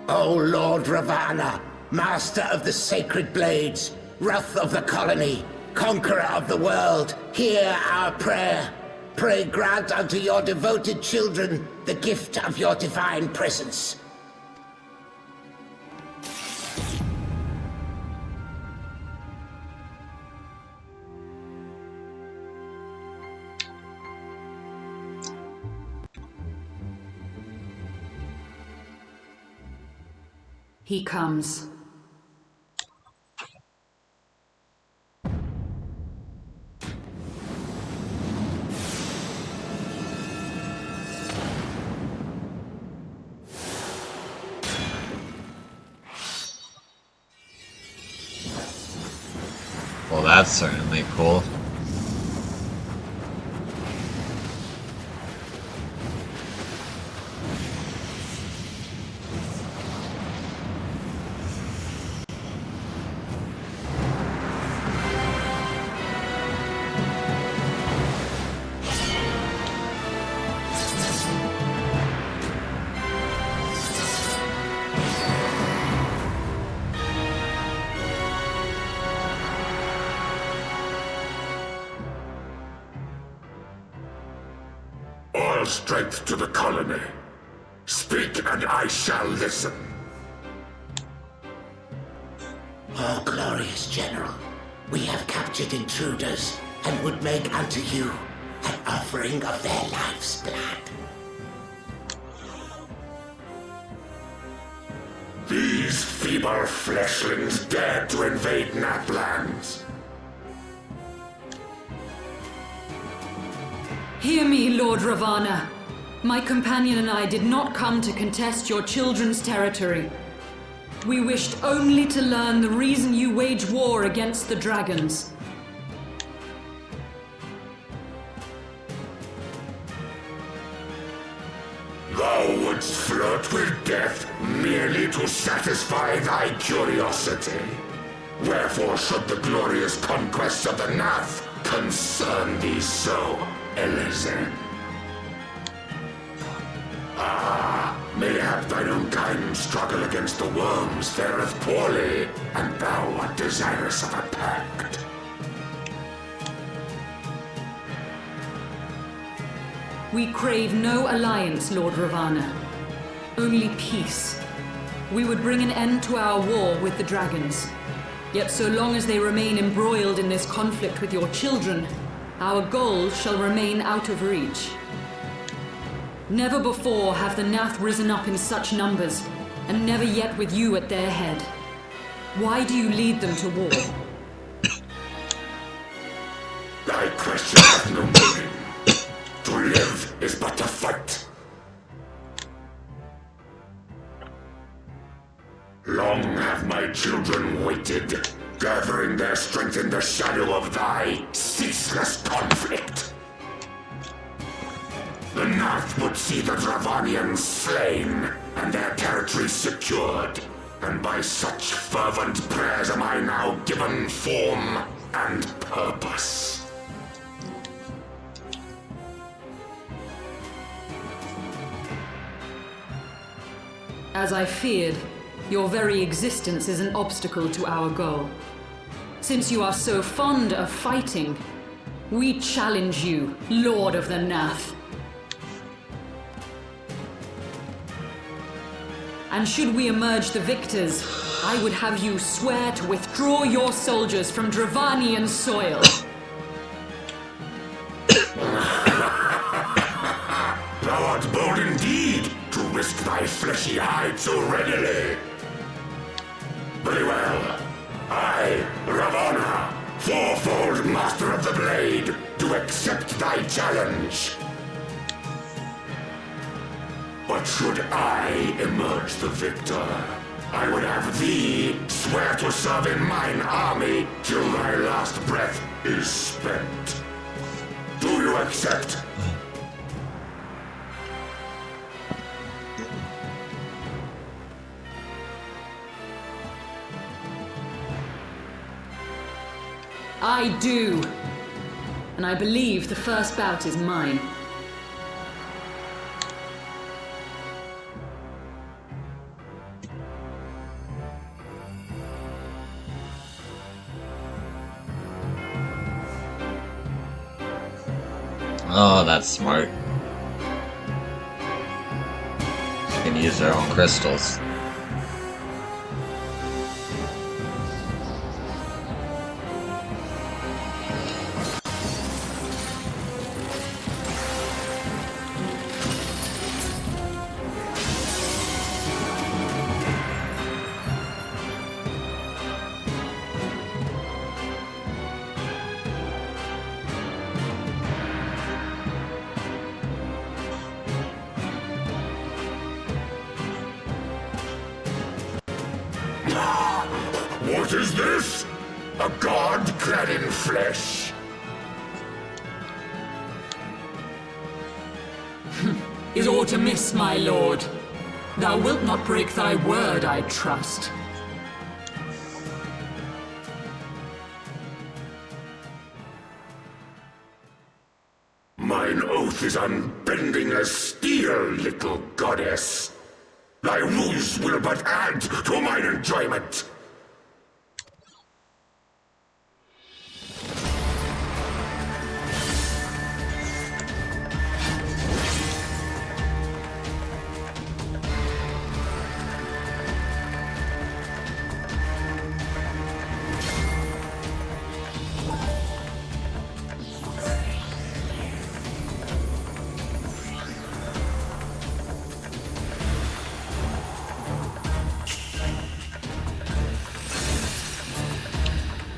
F: O Lord Ravana, master of the sacred blades, wrath of the colony, conqueror of the world, hear our prayer. Pray grant unto your devoted children the gift of your divine presence.
B: He comes.
A: Well, that's certainly cool.
D: All strength to the colony. Speak and I shall listen.
F: Oh, glorious General, we have captured intruders and would make unto you an offering of their life's blood.
D: These feeble fleshlings dared to invade Naplands.
B: Hear me, Lord Ravana. My companion and I did not come to contest your children's territory. We wished only to learn the reason you wage war against the dragons.
D: Thou wouldst flirt with death merely to satisfy thy curiosity. Wherefore should the glorious conquest of the Nath concern thee so, Elezen? Mayhap thine own kind struggle against the worms fareth poorly, and thou art desirous of a pact.
B: We crave no alliance, Lord Ravana. Only peace. We would bring an end to our war with the dragons. Yet so long as they remain embroiled in this conflict with your children, our goal shall remain out of reach. Never before have the Nath risen up in such numbers, and never yet with you at their head. Why do you lead them to war?
D: Thy question hath no meaning. To live is but to fight. Long have my children waited, gathering their strength in the shadow of thy ceaseless conflict. The North would see the Dravanians slain, and their territory secured. And by such fervent prayers am I now given form and purpose.
B: As I feared, your very existence is an obstacle to our goal. Since you are so fond of fighting, we challenge you, Lord of the Nath. And should we emerge the victors, I would have you swear to withdraw your soldiers from Dravanian soil.
D: Thou art bold indeed to risk thy fleshy hide so readily. Very well. I, Ravana, fourfold master of the blade, do accept thy challenge. But should I emerge the victor, I would have thee swear to serve in mine army till thy last breath is spent. Do you accept?
B: I do. And I believe the first bout is mine.
A: Oh, that's smart. They can use their own crystals.
D: What is this? A god clad in flesh?
B: Is aught amiss, my lord? Thou wilt not break thy word, I trust.
D: Mine oath is unbending as steel, little goddess. Thy ruse will but add to mine enjoyment.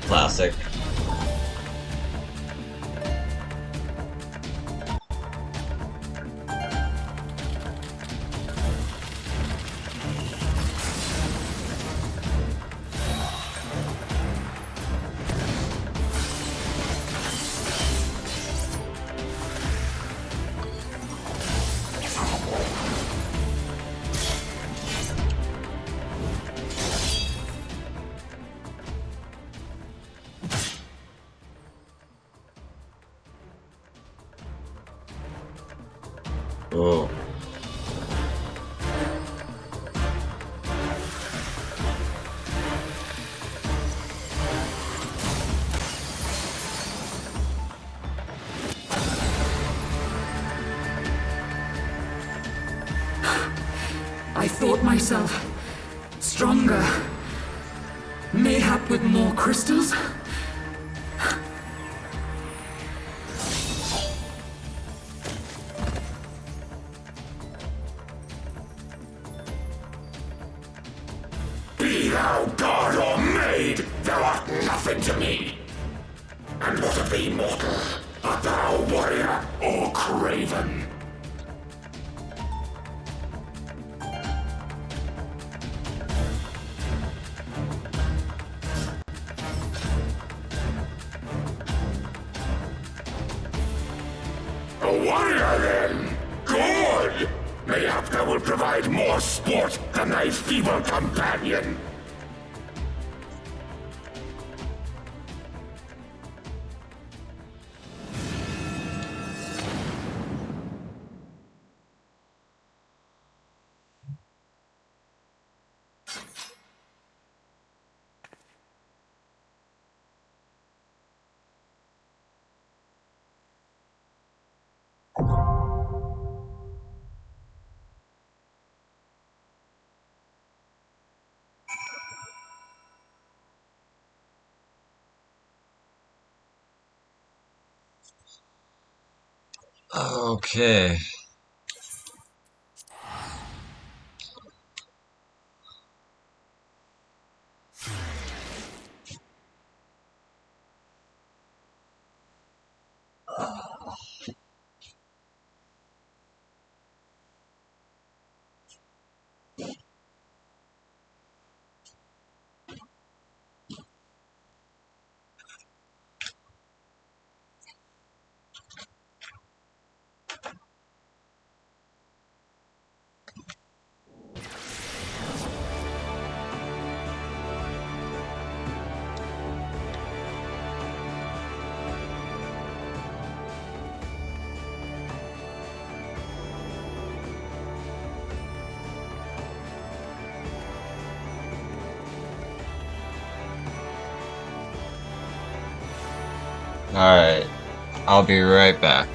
A: Classic. Oh.
B: I thought myself stronger. Mayhap with more crystals?
D: Thou god or maid, thou art nothing to me. And what of thee, mortal? Art thou warrior or craven? A warrior, then? Good! Mayhap thou will provide more sport than thy feeble companion.
A: Okay. Alright. I'll be right back.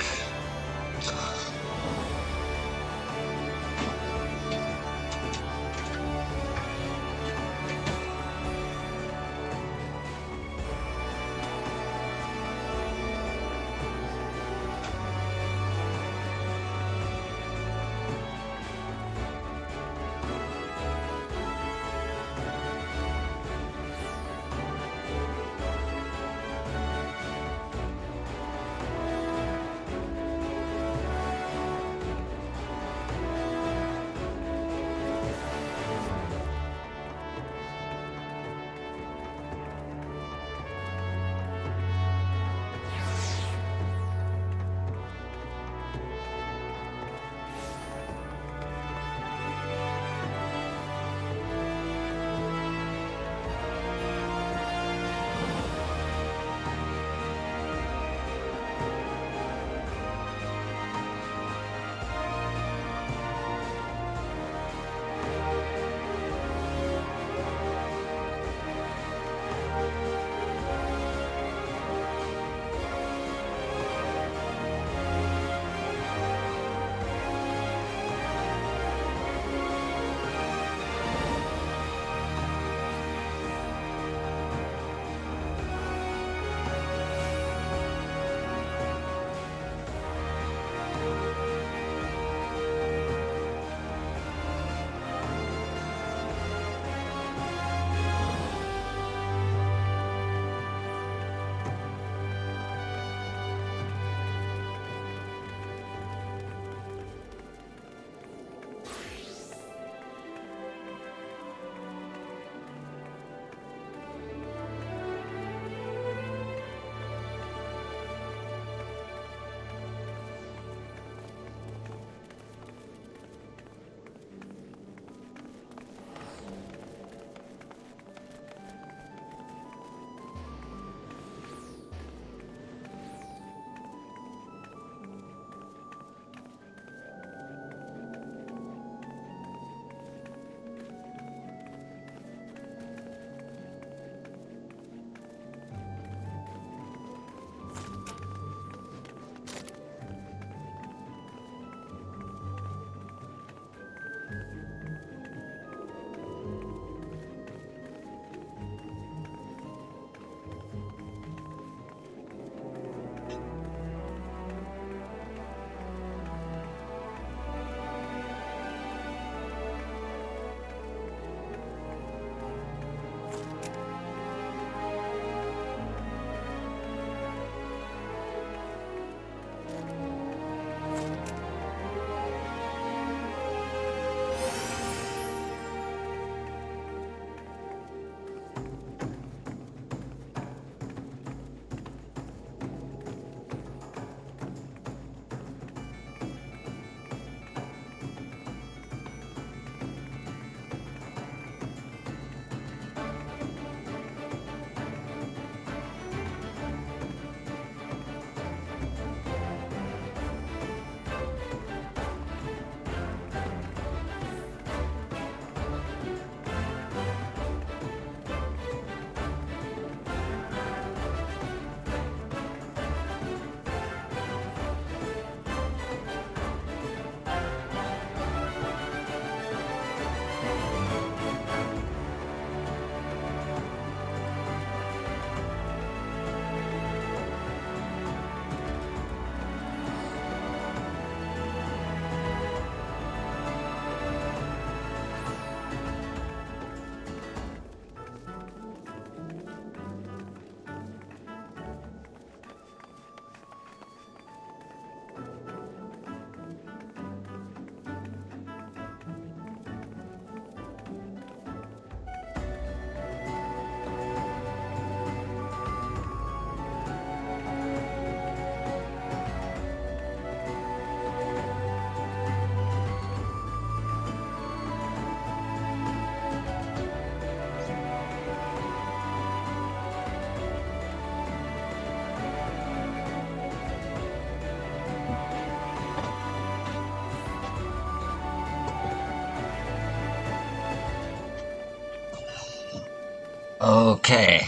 A: Okay.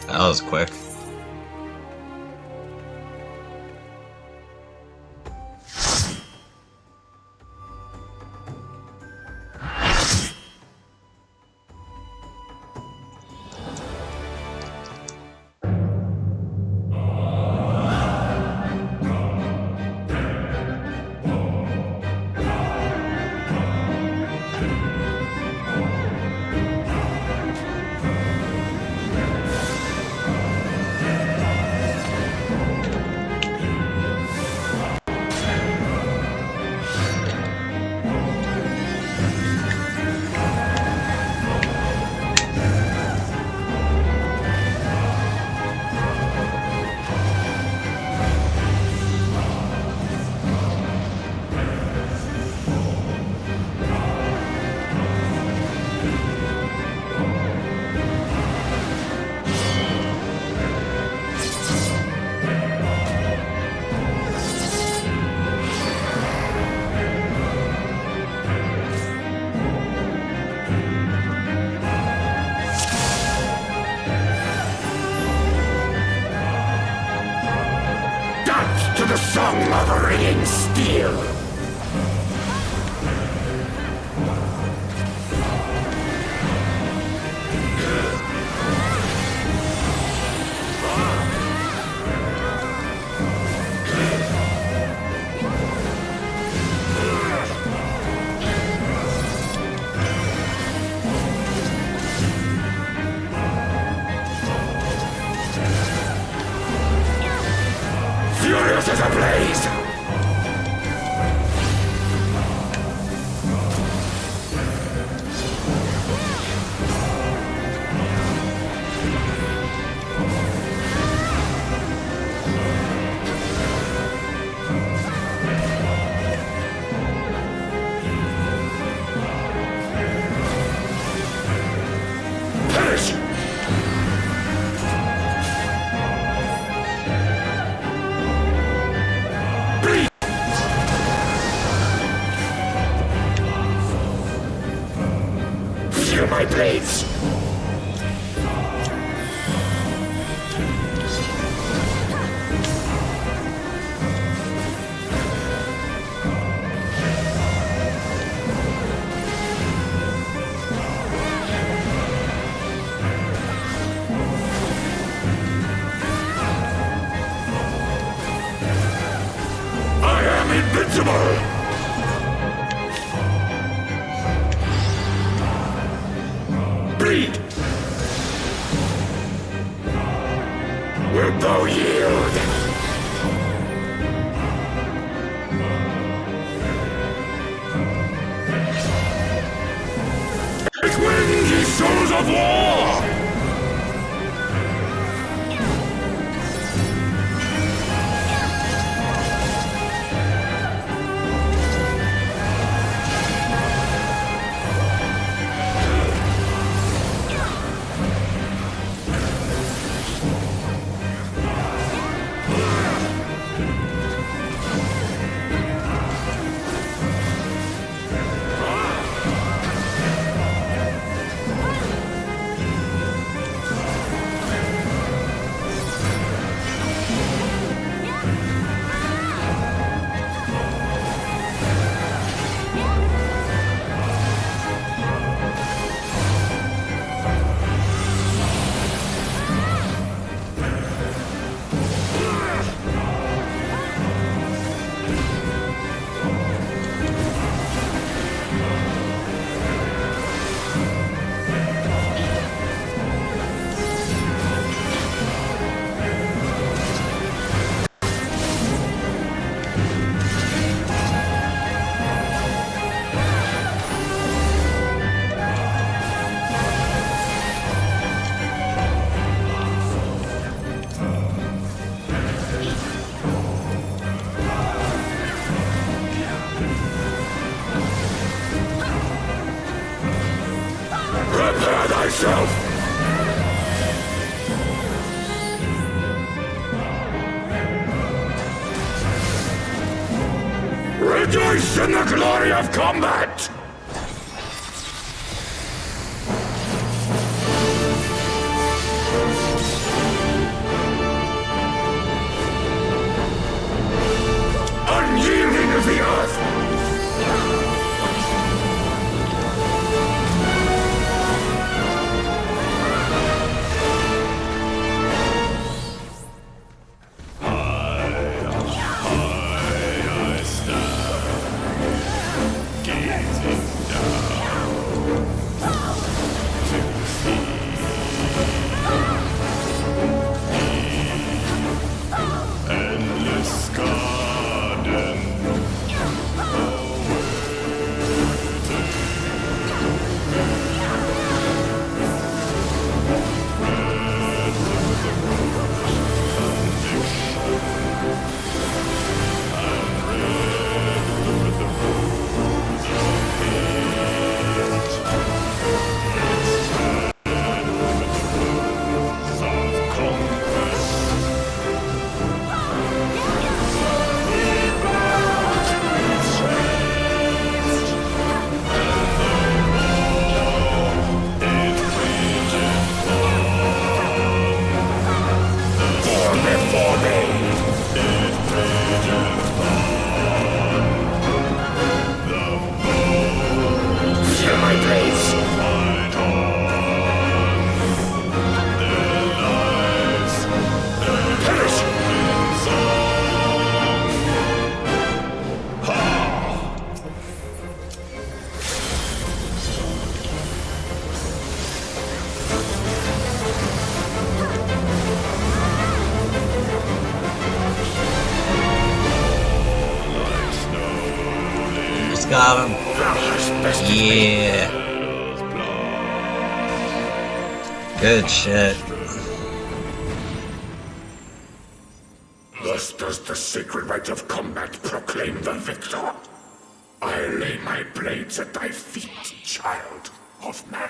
A: That was quick.
D: To the song of ringing steel! Furious as a blaze! Perish! Bleed! Feel my blades! I am invincible! Bleed! Wilt thou yield? Take wind, ye souls of war! myself! Rejoice in the glory of combat! Unyielding of the earth!
A: Got him. Yeah. Good shit.
D: Thus does the sacred rite of combat proclaim the victor. I lay my blades at thy feet, child of man.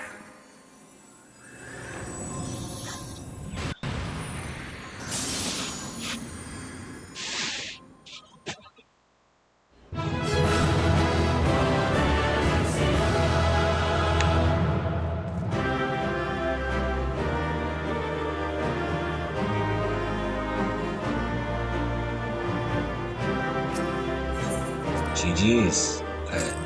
A: GG's. Alright.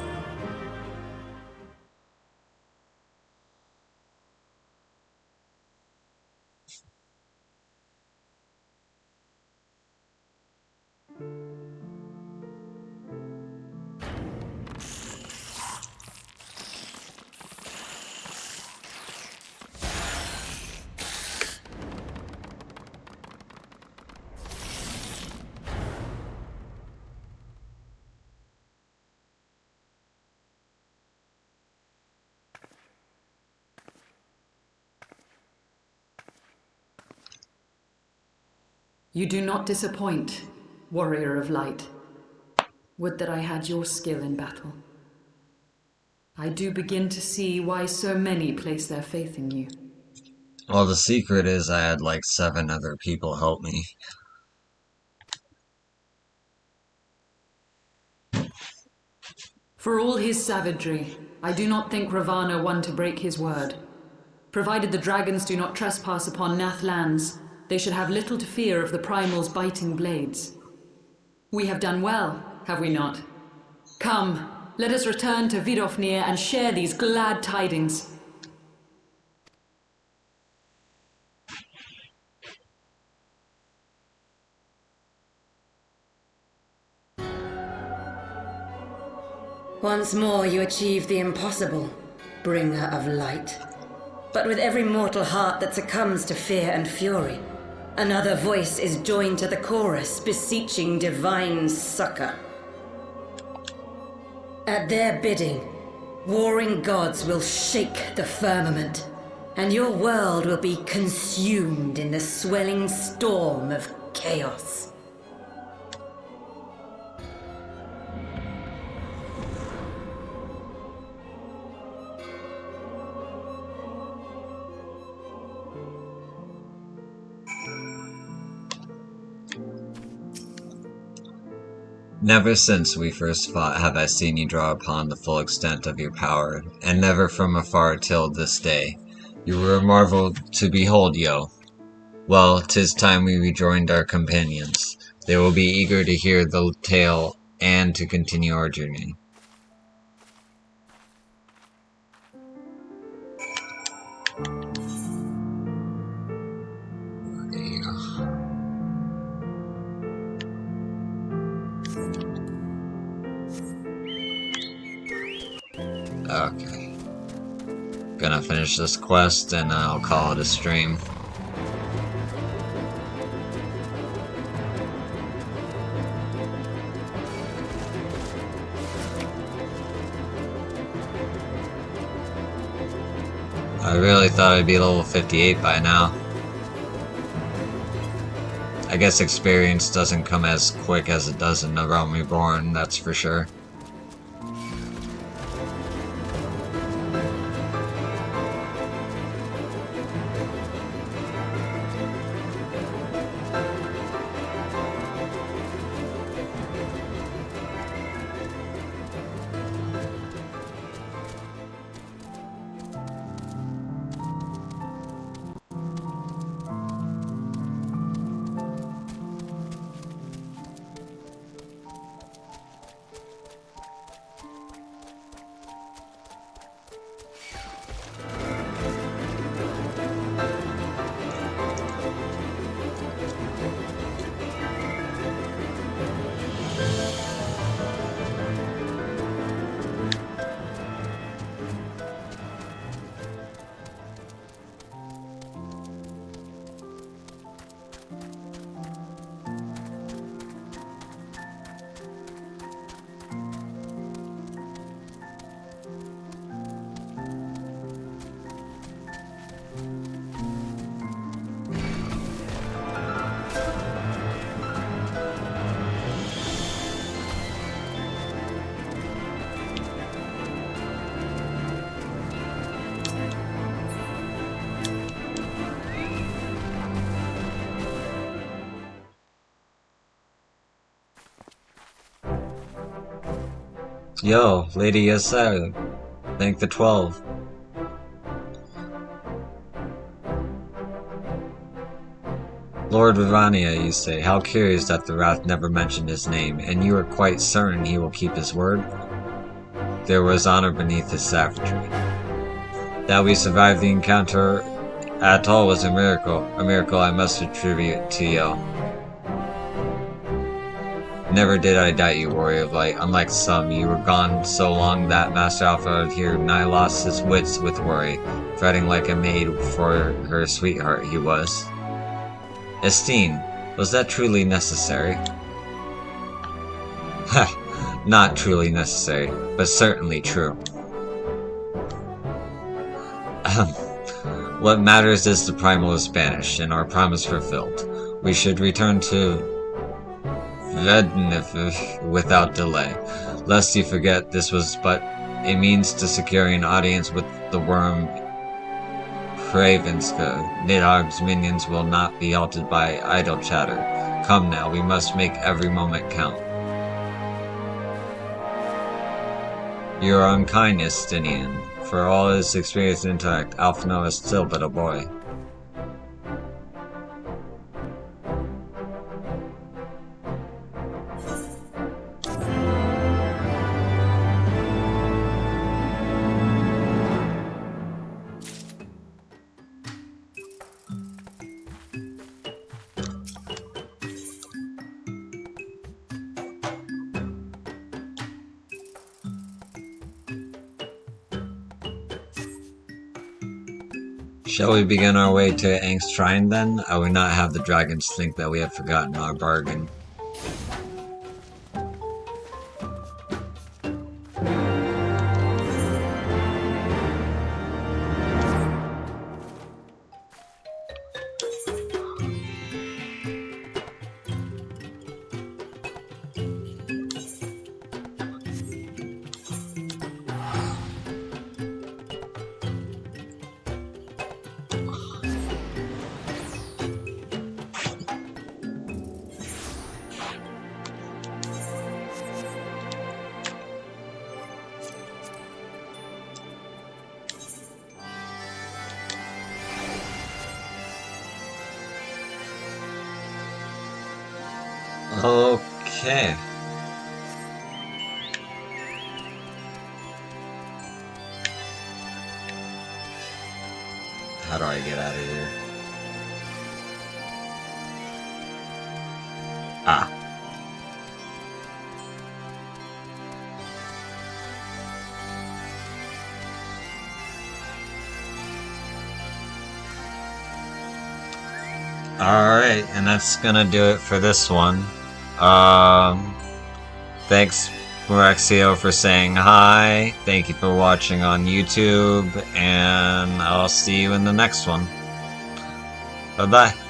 B: You do not disappoint, warrior of light. Would that I had your skill in battle. I do begin to see why so many place their faith in you.
A: Well, the secret is I had like 7 other people help me.
B: For all his savagery, I do not think Ravana one to break his word. Provided the dragons do not trespass upon Nath lands, they should have little to fear of the Primal's biting blades. We have done well, have we not? Come, let us return to Vidofnir and share these glad tidings.
G: Once more you achieve the impossible, bringer of light. But with every mortal heart that succumbs to fear and fury, another voice is joined to the chorus, beseeching divine succor. At their bidding, warring gods will shake the firmament, and your world will be consumed in the swelling storm of chaos.
A: Never since we first fought have I seen you draw upon the full extent of your power, and never from afar till this day. You were a marvel to behold, Yo. Well, 'tis time we rejoined our companions. They will be eager to hear the tale and to continue our journey. Okay. Gonna finish this quest and I'll call it a stream. I really thought I'd be level 58 by now. I guess experience doesn't come as quick as it does in The Realm Reborn, that's for sure. Yo, Lady Yasser, thank the 12. Lord Vivania, you say, how curious that the Wrath never mentioned his name, and you are quite certain he will keep his word? There was honor beneath his savagery. That we survived the encounter at all was a miracle I must attribute to Yo. Never did I doubt you, Warrior of Light. Unlike some, you were gone so long that Master Alpha here nigh lost his wits with worry, fretting like a maid for her sweetheart he was. Estine, was that truly necessary? Ha! Not truly necessary, but certainly true. What matters is the primal is banished, and our promise fulfilled. We should return to Vednif without delay. Lest you forget, this was but a means to securing an audience with the worm Kravenska. Nidhogg's minions will not be altered by idle chatter. Come now, we must make every moment count. You are unkind, Estinian. For all his experience and intellect, Alphino is still but a boy. Shall we begin our way to Angst Shrine then? I would not have the dragons think that we have forgotten our bargain. Okay. How do I get out of here? Ah. Alright, and that's gonna do it for this one. Thanks, Marexio, for saying hi. Thank you for watching on YouTube, and I'll see you in the next one. Bye-bye.